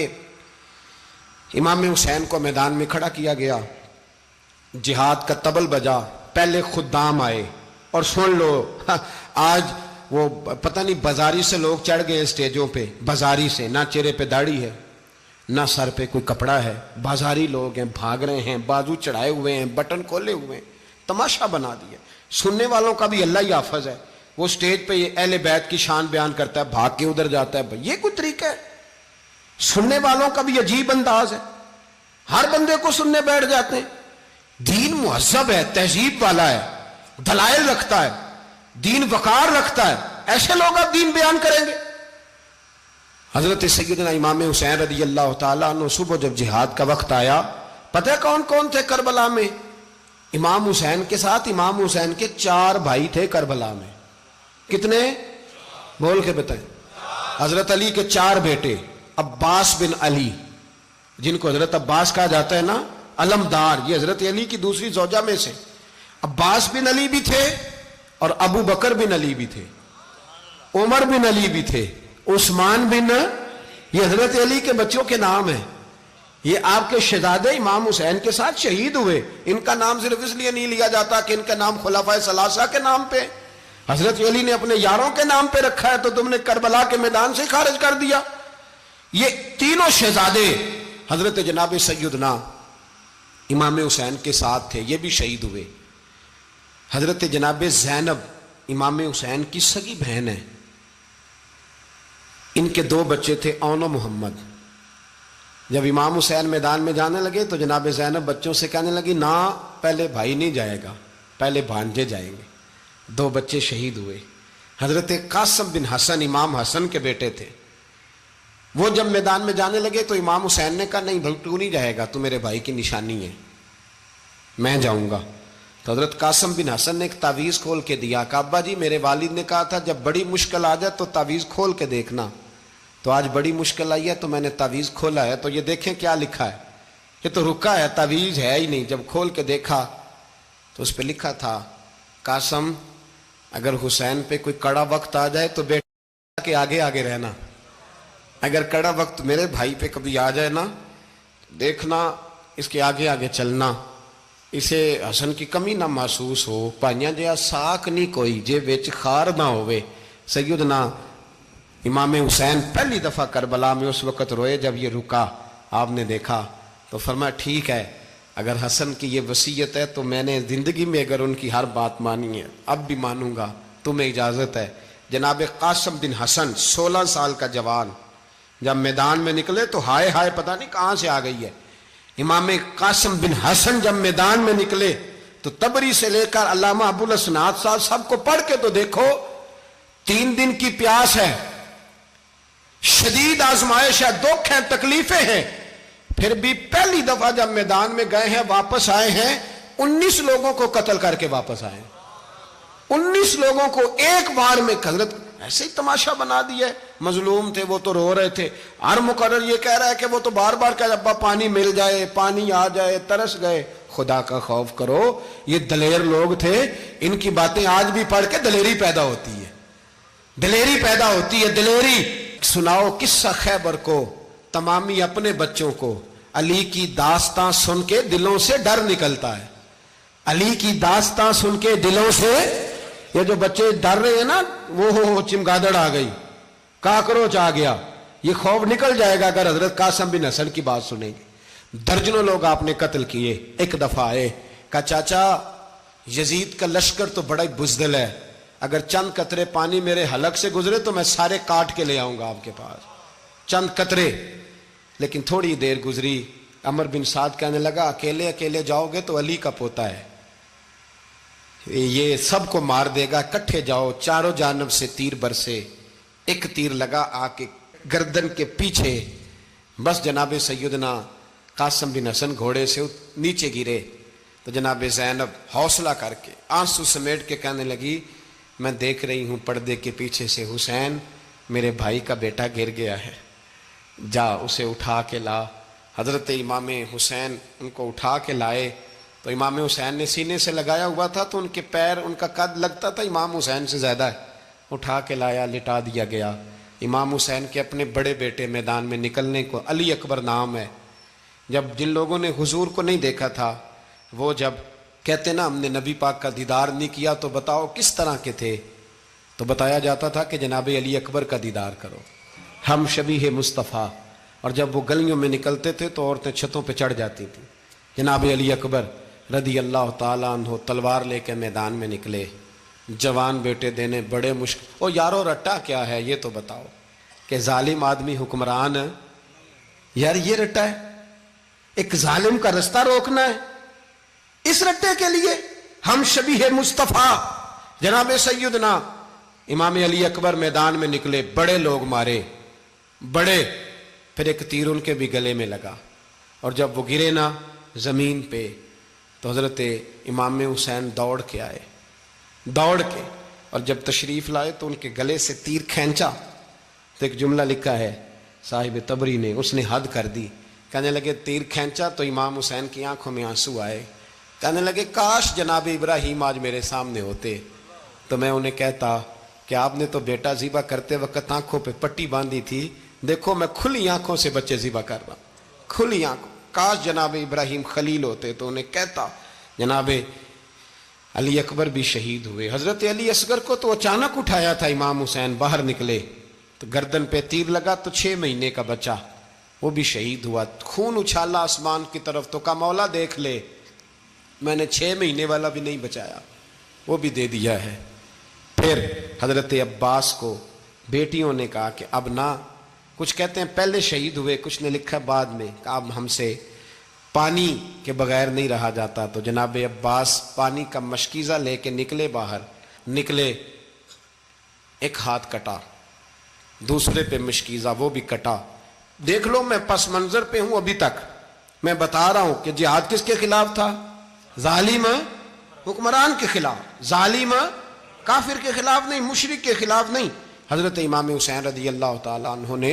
امام حسین کو میدان میں کھڑا کیا گیا، جہاد کا طبل بجا، پہلے خدام آئے، اور سن لو آج وہ پتہ نہیں بازاری سے لوگ چڑھ گئے اسٹیجوں پہ، بازاری سے، نہ چہرے پہ داڑھی ہے نہ سر پہ کوئی کپڑا ہے، بازاری لوگ ہیں، بھاگ رہے ہیں، بازو چڑھائے ہوئے ہیں، بٹن کھولے ہوئے ہیں، تماشا بنا دیا۔ سننے والوں کا بھی اللہ ہی حافظ ہے، وہ سٹیج پہ یہ اہل بیت کی شان بیان کرتا ہے، بھاگ کے ادھر جاتا ہے، یہ کوئی طریقہ ہے؟ سننے والوں کا بھی عجیب انداز ہے، ہر بندے کو سننے بیٹھ جاتے ہیں۔ دین مہذب ہے، تہذیب والا ہے، دلائل رکھتا ہے، دین وقار رکھتا ہے، ایسے لوگ اب دین بیان کریں گے؟ حضرت سیدنا امام حسین رضی اللہ تعالیٰ عنہ صبح جب جہاد کا وقت آیا، پتہ کون کون تھے کربلا میں؟ امام حسین کے ساتھ امام حسین کے 4 بھائی تھے کربلا میں۔ کتنے؟ بول کے بتائیں۔ حضرت علی کے 4 بیٹے، عباس بن علی، جن کو حضرت عباس کہا جاتا ہے نا، علمدار، یہ حضرت علی کی دوسری زوجہ میں سے۔ عباس بن علی بھی تھے، اور ابو بکر بن علی بھی تھے، عمر بن علی بھی تھے، عثمان بن، یہ حضرت علی کے بچوں کے نام ہیں۔ یہ آپ کے شہزادے امام حسین کے ساتھ شہید ہوئے، ان کا نام صرف اس لیے نہیں لیا جاتا کہ ان کا نام خلفائے ثلاثہ کے نام پہ، حضرت علی نے اپنے یاروں کے نام پہ رکھا ہے، تو تم نے کربلا کے میدان سے خارج کر دیا۔ یہ تینوں شہزادے حضرت جناب سیدنا امام حسین کے ساتھ تھے، یہ بھی شہید ہوئے۔ حضرت جناب زینب امام حسین کی سگی بہن ہے، ان کے 2 بچے تھے، اون و محمد۔ جب امام حسین میدان میں جانے لگے تو جناب زینب بچوں سے کہنے لگی نہ، پہلے بھائی نہیں جائے گا، پہلے بھانجے جائیں گے۔ 2 بچے شہید ہوئے۔ حضرت قاسم بن حسن امام حسن کے بیٹے تھے، وہ جب میدان میں جانے لگے تو امام حسین نے کہا نہیں بھائی تو نہیں جائے گا، تو میرے بھائی کی نشانی ہے، میں جاؤں گا۔ تو حضرت قاسم بن حسن نے ایک تعویذ کھول کے دیا کہ ابا جی میرے والد نے کہا تھا جب بڑی مشکل آ جائے تو تعویذ کھول کے دیکھنا، تو آج بڑی مشکل آئی ہے تو میں نے تعویذ کھولا ہے، تو یہ دیکھیں کیا لکھا ہے، یہ تو رکا ہے، تعویذ ہے ہی نہیں۔ جب کھول کے دیکھا تو اس پہ لکھا تھا قاسم اگر حسین پہ کوئی کڑا وقت آ جائے تو بیٹا کے آگے آگے رہنا، اگر کڑا وقت میرے بھائی پہ کبھی آ جائے نا دیکھنا اس کے آگے آگے چلنا، اسے حسن کی کمی نہ محسوس ہو، پائیاں جہاں ساک نہیں کوئی جے وچ خار نہ ہوئے۔ سیدنا امام حسین پہلی دفعہ کربلا میں اس وقت روئے جب یہ رکا، آپ نے دیکھا تو فرمایا ٹھیک ہے، اگر حسن کی یہ وصیت ہے تو میں نے زندگی میں اگر ان کی ہر بات مانی ہے اب بھی مانوں گا، تمہیں اجازت ہے۔ جناب قاسم بن حسن 16 سال کا جوان جب میدان میں نکلے تو ہائے ہائے پتہ نہیں کہاں سے آ گئی ہے۔ امام قاسم بن حسن جب میدان میں نکلے تو تبری سے لے کر علامہ ابو الاسناد صاحب سب کو پڑھ کے تو دیکھو، 3 دن کی پیاس ہے، شدید آزمائش ہے، دکھ ہیں، تکلیفیں ہیں، پھر بھی پہلی دفعہ جب میدان میں گئے ہیں واپس آئے ہیں 19 لوگوں کو قتل کر کے واپس آئے ہیں۔ 19 لوگوں کو ایک بار میں حضرت ایسے ہی تماشا بنا دیا ہے۔ مظلوم تھے وہ تو رو رہے تھے، ہر مقرر یہ کہہ رہا ہے کہ وہ تو بار بار کہہ ابا پانی مل جائے، پانی آ جائے، ترس گئے۔ خدا کا خوف کرو، یہ دلیر لوگ تھے، ان کی باتیں آج بھی پڑھ کے دلیری پیدا ہوتی ہے، دلیری پیدا ہوتی ہے، دلیری۔ سناؤ قصہ خیبر کو تمامی اپنے بچوں کو، علی کی داستان سن کے دلوں سے ڈر نکلتا ہے، علی کی داستان سن کے دلوں سے یہ جو بچے ڈر رہے ہیں نا، وہ چمگادڑ آ گئی، کاکروچ آ گیا، یہ خوف نکل جائے گا اگر حضرت قاسم بن حسن کی بات سنیں گے۔ درجنوں لوگ آپ نے قتل کیے۔ ایک دفعہ آئے، کہا چاچا یزید کا لشکر تو بڑا ہی بزدل ہے، اگر چند قطرے پانی میرے حلق سے گزرے تو میں سارے کاٹ کے لے آؤں گا آپ کے پاس، چند قطرے۔ لیکن تھوڑی دیر گزری، عمر بن سعد کہنے لگا اکیلے اکیلے جاؤ گے تو علی کا پوتا ہے، یہ سب کو مار دے گا، کٹھے جاؤ۔ چاروں جانب سے تیر برسے، ایک تیر لگا آ کے گردن کے پیچھے، بس جناب سیدنا قاسم بن حسن گھوڑے سے نیچے گرے تو جناب زینب حوصلہ کر کے آنسو سمیٹ کے کہنے لگی میں دیکھ رہی ہوں پردے کے پیچھے سے حسین میرے بھائی کا بیٹا گر گیا ہے، جا اسے اٹھا کے لا۔ حضرت امام حسین ان کو اٹھا کے لائے تو امام حسین نے سینے سے لگایا ہوا تھا تو ان کے پیر، ان کا قد لگتا تھا امام حسین سے زیادہ ہے، اٹھا کے لایا، لٹا دیا گیا۔ امام حسین کے اپنے بڑے بیٹے میدان میں نکلنے کو، علی اکبر نام ہے، جب جن لوگوں نے حضور کو نہیں دیکھا تھا وہ جب کہتے نا ہم نے نبی پاک کا دیدار نہیں کیا تو بتاؤ کس طرح کے تھے، تو بتایا جاتا تھا کہ جناب علی اکبر کا دیدار کرو، ہم شبیہ مصطفیٰ۔ اور جب وہ گلیوں میں نکلتے تھے تو عورتیں چھتوں پہ چڑھ جاتی تھیں۔ جناب علی اکبر رضی اللہ تعالیٰ عنہ تلوار لے کے میدان میں نکلے، جوان بیٹے دینے بڑے مشکل۔ او یارو رٹا کیا ہے یہ تو بتاؤ، کہ ظالم آدمی حکمران ہے یار، یہ رٹا ہے، ایک ظالم کا رستہ روکنا ہے، اس رٹے کے لیے ہم شبیہ مصطفیٰ۔ جناب سیدنا امام علی اکبر میدان میں نکلے، بڑے لوگ مارے، بڑے، پھر ایک تیر ان کے بھی گلے میں لگا، اور جب وہ گرے نا زمین پہ تو حضرت امام حسین دوڑ کے آئے، دوڑ کے، اور جب تشریف لائے تو ان کے گلے سے تیر کھینچا تو ایک جملہ لکھا ہے صاحب تبری نے، اس نے حد کر دی، کہنے لگے تیر کھینچا تو امام حسین کی آنکھوں میں آنسو آئے، کہنے لگے کاش جناب ابراہیم آج میرے سامنے ہوتے تو میں انہیں کہتا کہ آپ نے تو بیٹا ذبح کرتے وقت آنکھوں پہ پٹی باندھی تھی، دیکھو میں کھلی آنکھوں سے بچے ذبح کر رہا ہوں، کھلی آنکھوں، کاش جناب ابراہیم خلیل ہوتے تو انہیں کہتا۔ جناب علی اکبر بھی شہید ہوئے۔ حضرت علی اصغر کو تو اچانک اٹھایا تھا امام حسین، باہر نکلے تو گردن پہ تیر لگا تو 6 مہینے کا بچہ وہ بھی شہید ہوا، خون اچھالا آسمان کی طرف تو کہا مولا دیکھ لے میں نے 6 مہینے والا بھی نہیں بچایا، وہ بھی دے دیا ہے۔ پھر حضرت عباس کو بیٹیوں نے کہا کہ اب نہ، کچھ کہتے ہیں پہلے شہید ہوئے، کچھ نے لکھا بعد میں، کہ اب ہم سے پانی کے بغیر نہیں رہا جاتا، تو جناب عباس پانی کا مشکیزہ لے کے نکلے، باہر نکلے، ایک ہاتھ کٹا، دوسرے پہ مشکیزہ وہ بھی کٹا۔ دیکھ لو میں پس منظر پہ ہوں ابھی تک، میں بتا رہا ہوں کہ جہاد کس کے خلاف تھا؟ ظالم حکمران کے خلاف، ظالم کافر کے خلاف نہیں، مشرک کے خلاف نہیں۔ حضرت امام حسین رضی اللہ تعالیٰ عنہ نے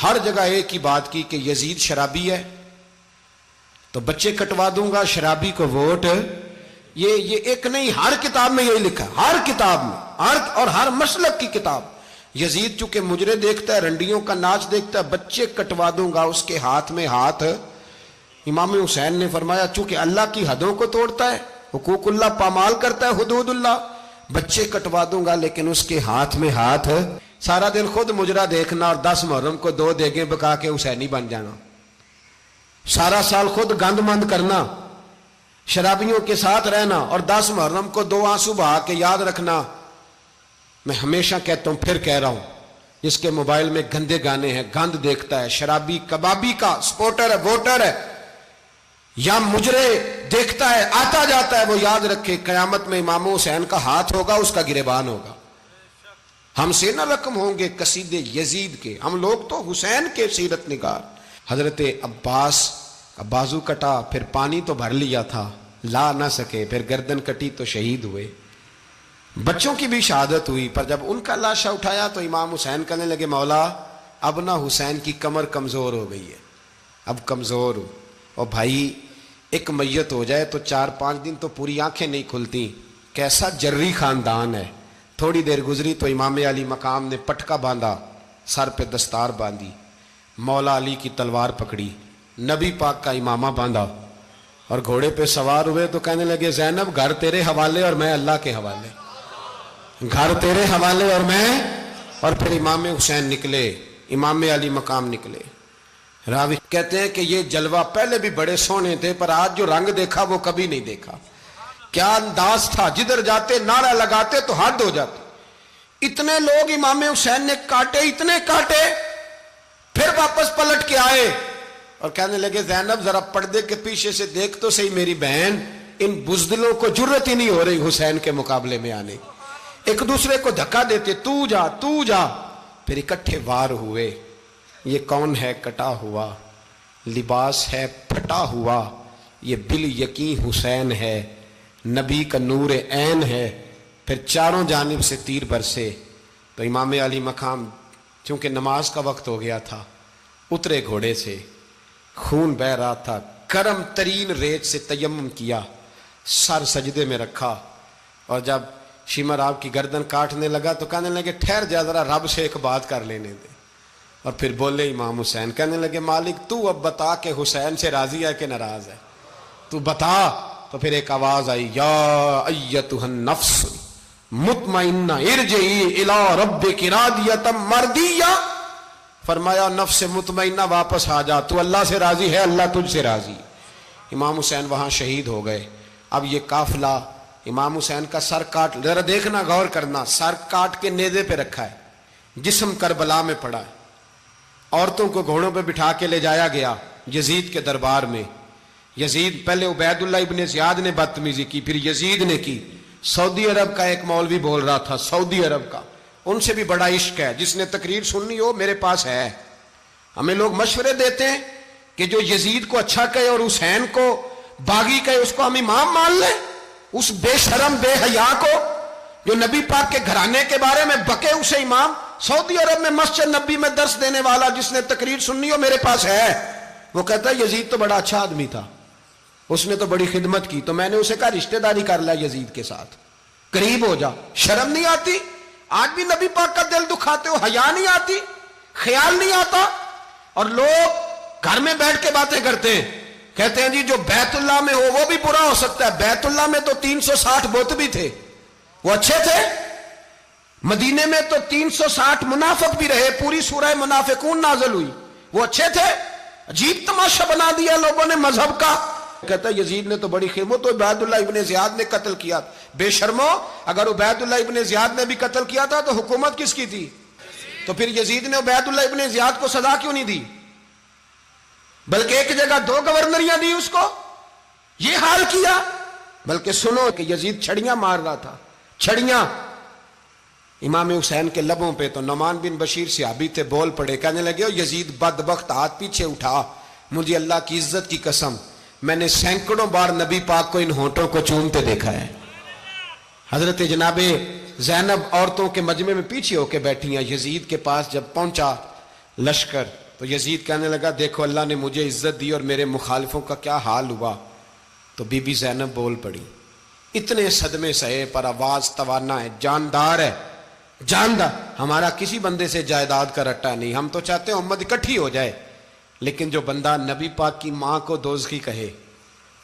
ہر جگہ ایک ہی بات کی کہ یزید شرابی ہے تو بچے کٹوا دوں گا، شرابی کو ووٹ۔ یہ ایک نہیں، ہر کتاب میں یہی لکھا، ہر کتاب میں، اور ہر مسلک کی کتاب۔ یزید چونکہ مجرے دیکھتا ہے، رنڈیوں کا ناچ دیکھتا ہے، بچے کٹوا دوں گا، اس کے ہاتھ میں ہاتھ۔ امام حسین نے فرمایا چونکہ اللہ کی حدوں کو توڑتا ہے، حقوق اللہ پامال کرتا ہے، حدود اللہ، بچے کٹوا دوں گا لیکن اس کے ہاتھ میں ہاتھ۔ سارا دن خود مجرا دیکھنا اور 10 محرم کو 2 دیگیں پکا کے حسینی بن جانا، سارا سال خود گند مند کرنا، شرابیوں کے ساتھ رہنا، اور 10 محرم کو 2 آنسو بہا کے یاد رکھنا۔ میں ہمیشہ کہتا ہوں، پھر کہہ رہا ہوں، جس کے موبائل میں گندے گانے ہیں، گند دیکھتا ہے، شرابی کبابی کا سپورٹر ہے، ووٹر ہے، یا مجرے دیکھتا ہے آتا جاتا ہے، وہ یاد رکھے قیامت میں امام حسین کا ہاتھ ہوگا، اس کا گریبان ہوگا، ہم سے نہ رقم ہوں گے قصیدے یزید کے، ہم لوگ تو حسین کے سیرت نگار۔ حضرت عباس کا بازو کٹا، پھر پانی تو بھر لیا تھا، لا نہ سکے، پھر گردن کٹی تو شہید ہوئے۔ بچوں کی بھی شہادت ہوئی، پر جب ان کا لاشا اٹھایا تو امام حسین کہنے لگے مولا اب نہ حسین کی کمر کمزور ہو گئی ہے، اب کمزور ہو۔ اور بھائی ایک میت ہو جائے تو 4-5 دن تو پوری آنکھیں نہیں کھلتی، کیسا جری خاندان ہے۔ تھوڑی دیر گزری تو امام علی مقام نے پٹکا باندھا، سر پہ دستار باندھی، مولا علی کی تلوار پکڑی، نبی پاک کا امامہ باندھا اور گھوڑے پہ سوار ہوئے تو کہنے لگے زینب گھر تیرے حوالے اور میں اللہ کے حوالے، گھر تیرے حوالے اور میں۔ اور پھر امام حسین نکلے، امام علی مقام نکلے۔ راوی کہتے ہیں کہ یہ جلوہ پہلے بھی بڑے سونے تھے، پر آج جو رنگ دیکھا وہ کبھی نہیں دیکھا۔ کیا انداز تھا، جدھر جاتے نعرہ لگاتے تو حد ہو جاتے۔ اتنے لوگ امام حسین نے کاٹے، اتنے کاٹے، پھر واپس پلٹ کے آئے اور کہنے لگے زینب ذرا پردے کے پیچھے سے دیکھ تو صحیح میری بہن، ان بزدلوں کو جرت ہی نہیں ہو رہی حسین کے مقابلے میں آنے، ایک دوسرے کو دھکا دیتے، تو جا تو جا۔ پھر اکٹھے وار ہوئے۔ یہ کون ہے کٹا ہوا، لباس ہے پھٹا ہوا، یہ بال یقین حسین ہے، نبی کا نور عین ہے۔ پھر چاروں جانب سے تیر برسے تو امام علی مقام چونکہ نماز کا وقت ہو گیا تھا، اترے گھوڑے سے، خون بہ رہا تھا، گرم ترین ریت سے تیمم کیا، سر سجدے میں رکھا، اور جب شمر آپ کی گردن کاٹنے لگا تو کہنے لگے ٹھہر جا ذرا رب سے ایک بات کر لینے دے۔ اور پھر بولے امام حسین، کہنے لگے مالک تو اب بتا کہ حسین سے راضی ہے کہ ناراض ہے، تو بتا۔ تو پھر ایک آواز آئی، یا ایتھا النفس مطمئنہ ارجعی الی ربک راضیۃ مرضیہ، فرمایا نفس مطمئنہ واپس آ جا، تو اللہ سے راضی ہے، اللہ تجھ سے راضی۔ امام حسین وہاں شہید ہو گئے۔ اب یہ قافلہ امام حسین کا سر کاٹ، ذرا دیکھنا غور کرنا، سر کاٹ کے نیزے پہ رکھا ہے، جسم کربلا میں پڑا ہے، عورتوں کو گھوڑوں پہ بٹھا کے لے جایا گیا یزید کے دربار میں۔ یزید پہلے عبید اللہ ابن زیاد نے بدتمیزی کی، پھر یزید نے کی۔ سعودی عرب کا ایک مولوی بول رہا تھا، سعودی عرب کا، ان سے بھی بڑا عشق ہے، جس نے تقریر سننی ہو میرے پاس ہے۔ ہمیں لوگ مشورے دیتے ہیں کہ جو یزید کو اچھا کہے اور حسین کو باغی کہے اس کو ہم امام مان لیں، اس بے شرم بے حیا کو جو نبی پاک کے گھرانے کے بارے میں بکے اسے امام۔ سعودی عرب میں مسجد نبی میں درس دینے والا جس نے تقریر سننی ہو میرے پاس ہے، وہ کہتا ہے یزید تو بڑا اچھا آدمی تھا، اس نے تو بڑی خدمت کی، تو میں نے اسے کہا رشتہ داری کر لیا یزید کے ساتھ، قریب ہو جا۔ شرم نہیں آتی؟ آج بھی نبی پاک کا دل دکھاتے ہو، حیا نہیں آتی، خیال نہیں آتا؟ اور لوگ گھر میں بیٹھ کے باتیں کرتے ہیں، کہتے ہیں جی جو بیت اللہ میں ہو وہ بھی برا ہو سکتا ہے۔ بیت اللہ میں تو 360 بت بھی تھے، وہ اچھے تھے۔ مدینے میں تو 360 منافق بھی رہے، پوری سورہ منافقون نازل ہوئی، وہ اچھے تھے۔ عجیب تماشا بنا دیا لوگوں نے مذہب کا۔ کہتا ہے یزید نے تو بڑی خدمت، تو عبید اللہ ابن زیاد نے قتل کیا۔ بے شرمو، اگر عبید اللہ ابن زیاد نے بھی قتل کیا تھا تو حکومت کس کی تھی؟ تو پھر یزید نے عبید اللہ ابن زیاد کو سزا کیوں نہیں دی، بلکہ ایک جگہ 2 گورنریاں دی اس کو؟ یہ حال کیا۔ بلکہ سنو کہ یزید چھڑیاں مار رہا تھا، چھڑیاں امام حسین کے لبوں پہ، تو نعمان بن بشیر صحابی تھے، بول پڑے، کہنے لگے او یزید بدبخت، ہاتھ پیچھے اٹھا، مجھے اللہ کی عزت کی قسم میں نے سینکڑوں بار نبی پاک کو ان ہونٹوں کو چومتے دیکھا ہے۔ حضرت جناب زینب عورتوں کے مجمع میں پیچھے ہو کے بیٹھی ہیں۔ یزید کے پاس جب پہنچا لشکر تو یزید کہنے لگا دیکھو اللہ نے مجھے عزت دی اور میرے مخالفوں کا کیا حال ہوا۔ تو بی بی زینب بول پڑی، اتنے صدمے سہے پر آواز توانا ہے، جاندار ہے، جاندار۔ ہمارا کسی بندے سے جائیداد کا رٹا نہیں، ہم تو چاہتے ہیں امت اکٹھی ہو جائے، لیکن جو بندہ نبی پاک کی ماں کو دوزخی کہے،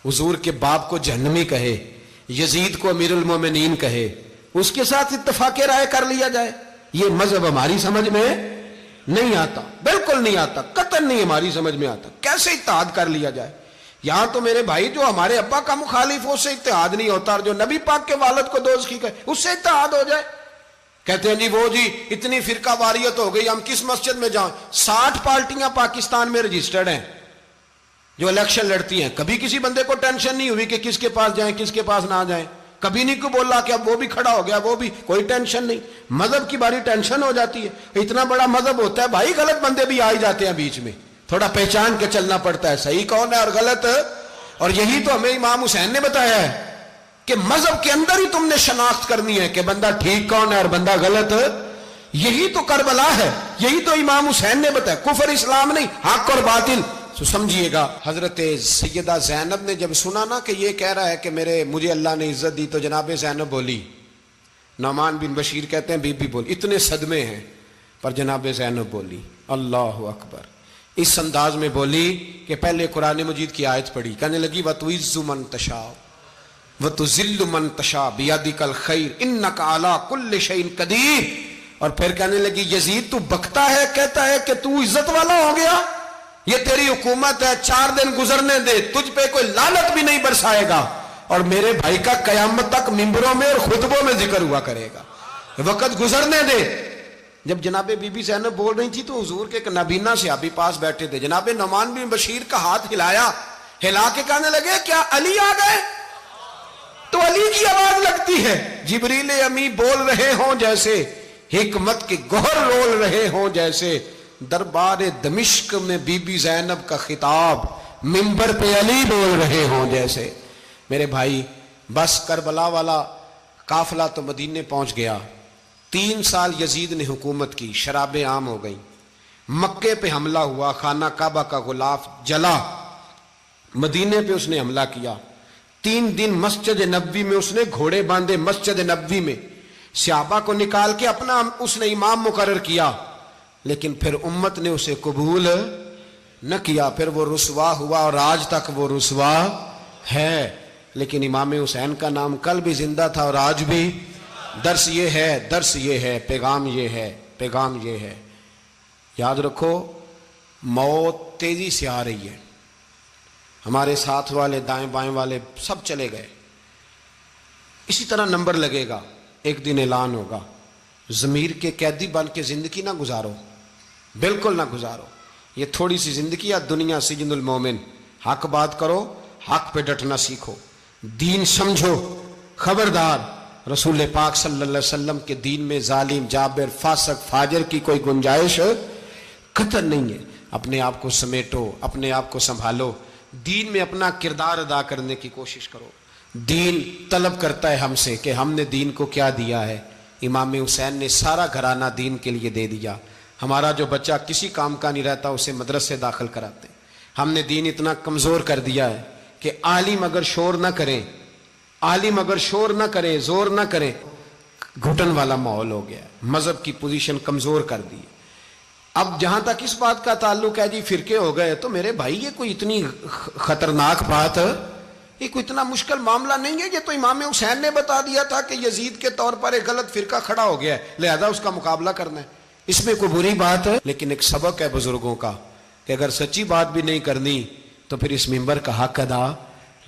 حضور کے باپ کو جہنمی کہے، یزید کو امیر المومنین کہے، اس کے ساتھ اتفاق رائے کر لیا جائے، یہ مذہب ہماری سمجھ میں نہیں آتا، بالکل نہیں آتا، قطعاً نہیں ہماری سمجھ میں آتا۔ کیسے اتحاد کر لیا جائے؟ یہاں تو میرے بھائی جو ہمارے ابا کا مخالف ہو اس سے اتحاد نہیں ہوتا، اور جو نبی پاک کے والد کو دوزخی کہے اس سے اتحاد ہو جائے۔ کہتے ہیں جی وہ جی اتنی فرقہ واریت ہو گئی، ہم کس مسجد میں جائیں؟ 60 پارٹیاں پاکستان میں رجسٹرڈ ہیں جو الیکشن لڑتی ہیں، کبھی کسی بندے کو ٹینشن نہیں ہوئی کہ کس کے پاس جائیں کس کے پاس نہ جائیں، کبھی نہیں کو بولا کہ اب وہ بھی کھڑا ہو گیا، وہ بھی، کوئی ٹینشن نہیں. مذہب کی باری ٹینشن ہو جاتی ہے. اتنا بڑا مذہب ہوتا ہے بھائی، غلط بندے بھی آ ہی جاتے ہیں بیچ میں، تھوڑا پہچان کے چلنا پڑتا ہے صحیح کون ہے اور غلط. اور یہی تو ہمیں امام حسین نے بتایا ہے کہ مذہب کے اندر ہی تم نے شناخت کرنی ہے کہ بندہ ٹھیک کون ہے اور بندہ غلط. یہی تو کربلا ہے، یہی تو امام حسین نے بتایا. کفر اسلام نہیں، حق اور باطل. تو سمجھیے گا، حضرت سیدہ زینب نے جب سنا نا کہ یہ کہہ رہا ہے کہ مجھے اللہ نے عزت دی، تو جناب زینب بولی. نعمان بن بشیر کہتے ہیں بی بی بولی. اتنے صدمے ہیں پر جناب زینب بولی اللہ اکبر. اس انداز میں بولی کہ پہلے قرآن مجید کی آیت پڑھی، کہنے لگی وَتُعِزُّ مَن تَشَاءُ وَتُذِلُّ مَن تَشَاءُ بِيَدِكَ الْخَيْرُ إِنَّكَ عَلَىٰ كُلِّ شَيْءٍ قَدِيرٌ. اور پھر کہنے لگی یزید تو بکتا ہے، کہتا ہے کہ تو عزت والا ہو گیا، یہ تیری حکومت ہے، 4 دن گزرنے دے، تجھ پہ کوئی لعنت بھی نہیں برسائے گا، اور میرے بھائی کا قیامت تک ممبروں میں اور خطبوں میں ذکر ہوا کرے گا، وقت گزرنے دے. جب جناب بی بی زینب بول رہی تھی تو حضور کے ایک نابینا صحابی پاس بیٹھے تھے. جناب نعمان بن بشیر کا ہاتھ ہلایا، ہلا کے کہنے لگے کیا علی آ گئے؟ تو علی کی آواز لگتی ہے. جبریل امی بول رہے ہوں جیسے، حکمت کے گوہر رول رہے ہوں جیسے، دربار دمشق میں بی بی زینب کا خطاب، منبر پہ علی بول رہے ہوں جیسے. میرے بھائی بس کربلا والا قافلہ تو مدینے پہنچ گیا. 3 سال یزید نے حکومت کی، شرابیں عام ہو گئیں، مکے پہ حملہ ہوا، خانہ کعبہ کا غلاف جلا، مدینے پہ اس نے حملہ کیا. 3 دن مسجد نبوی میں اس نے گھوڑے باندھے، مسجد نبوی میں صحابہ کو نکال کے اپنا اس نے امام مقرر کیا، لیکن پھر امت نے اسے قبول نہ کیا. پھر وہ رسوا ہوا اور آج تک وہ رسوا ہے. لیکن امام حسین کا نام کل بھی زندہ تھا اور آج بھی. درس یہ ہے، پیغام یہ ہے، پیغام یہ ہے. یاد رکھو موت تیزی سے آ رہی ہے. ہمارے ساتھ والے، دائیں بائیں والے سب چلے گئے. اسی طرح نمبر لگے گا، ایک دن اعلان ہوگا. ضمیر کے قیدی بن کے زندگی نہ گزارو، بالکل نہ گزارو. یہ تھوڑی سی زندگی ہے دنیا سجن المومن. حق بات کرو، حق پہ ڈٹنا سیکھو، دین سمجھو. خبردار رسول پاک صلی اللہ علیہ وسلم کے دین میں ظالم، جابر، فاسق، فاجر کی کوئی گنجائش قطعاً نہیں ہے. اپنے آپ کو سمیٹو، اپنے آپ کو سنبھالو، دین میں اپنا کردار ادا کرنے کی کوشش کرو. دین طلب کرتا ہے ہم سے کہ ہم نے دین کو کیا دیا ہے. امام حسین نے سارا گھرانہ دین کے لیے دے دیا. ہمارا جو بچہ کسی کام کا نہیں رہتا اسے مدرسے داخل کراتے. ہم نے دین اتنا کمزور کر دیا ہے کہ عالم اگر شور نہ کریں، عالم اگر شور نہ کریں، زور نہ کریں، گھٹن والا ماحول ہو گیا. مذہب کی پوزیشن کمزور کر دی. اب جہاں تک اس بات کا تعلق ہے جی فرقے ہو گئے، تو میرے بھائی یہ کوئی اتنی خطرناک بات، یہ کوئی اتنا مشکل معاملہ نہیں ہے. یہ تو امام حسین نے بتا دیا تھا کہ یزید کے طور پر ایک غلط فرقہ کھڑا ہو گیا ہے، لہذا اس کا مقابلہ کرنا ہے. اس میں کوئی بری بات ہے، لیکن ایک سبق ہے بزرگوں کا کہ اگر سچی بات بھی نہیں کرنی تو پھر اس منبر کا حق ادا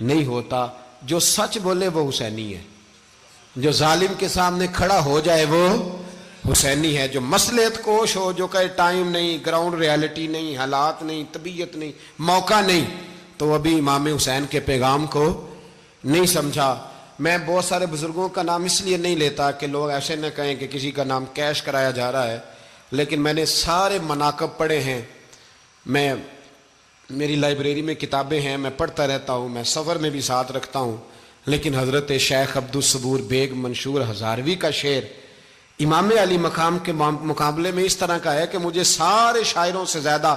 نہیں ہوتا. جو سچ بولے وہ حسینی ہے، جو ظالم کے سامنے کھڑا ہو جائے وہ حسینی ہے. جو مصلحت کوش ہو، جو کہے ٹائم نہیں، گراؤنڈ ریالٹی نہیں، حالات نہیں، طبیعت نہیں، موقع نہیں، تو ابھی امام حسین کے پیغام کو نہیں سمجھا. میں بہت سارے بزرگوں کا نام اس لیے نہیں لیتا کہ لوگ ایسے نہ کہیں کہ کسی کا نام کیش کرایا جا رہا ہے، لیکن میں نے سارے مناقب پڑھے ہیں. میری لائبریری میں کتابیں ہیں، میں پڑھتا رہتا ہوں، میں سفر میں بھی ساتھ رکھتا ہوں. لیکن حضرت شیخ عبدالصبور بیگ منشور ہزاروی کا شعر امام علی مقام کے مقابلے میں اس طرح کا ہے کہ مجھے سارے شاعروں سے زیادہ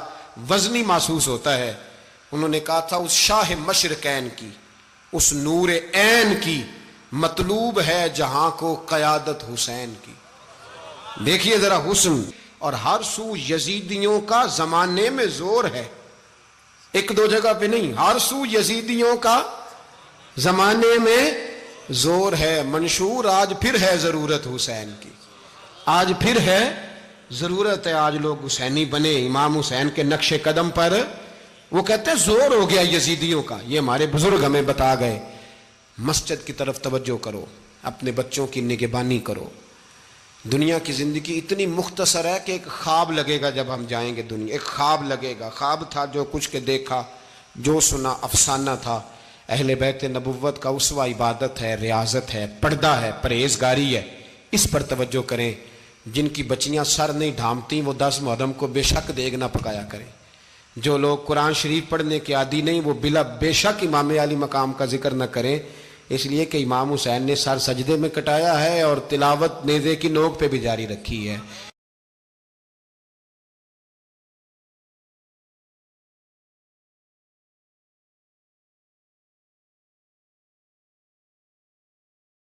وزنی محسوس ہوتا ہے. انہوں نے کہا تھا اس شاہ مشرقین کی، اس نور عین کی مطلوب ہے جہاں کو قیادت حسین کی. دیکھیے ذرا حسن. اور ہر سو یزیدیوں کا زمانے میں زور ہے، ایک دو جگہ پہ نہیں، ہر سو یزیدیوں کا زمانے میں زور ہے. منشور آج پھر ہے ضرورت حسین کی، آج پھر ہے ضرورت ہے. آج لوگ حسینی بنے، امام حسین کے نقش قدم پر. وہ کہتے ہیں زور ہو گیا یزیدیوں کا. یہ ہمارے بزرگ ہمیں بتا گئے. مسجد کی طرف توجہ کرو، اپنے بچوں کی نگہبانی کرو. دنیا کی زندگی اتنی مختصر ہے کہ ایک خواب لگے گا جب ہم جائیں گے دنیا. ایک خواب لگے گا، خواب تھا جو کچھ کے دیکھا، جو سنا افسانہ تھا. اہل بیت نبوت کا اسوہ عبادت ہے، ریاضت ہے، پردہ ہے، پرہیزگاری ہے، اس پر توجہ کریں۔ جن کی بچیاں سر نہیں ڈھانپتی وہ 10 محرم کو بے شک دیگ نہ پکایا کریں۔ جو لوگ قرآن شریف پڑھنے کے عادی نہیں وہ بے شک امام علی مقام کا ذکر نہ کریں، اس لیے کہ امام حسین نے سر سجدے میں کٹایا ہے اور تلاوت نیزے کی نوک پہ بھی جاری رکھی ہے۔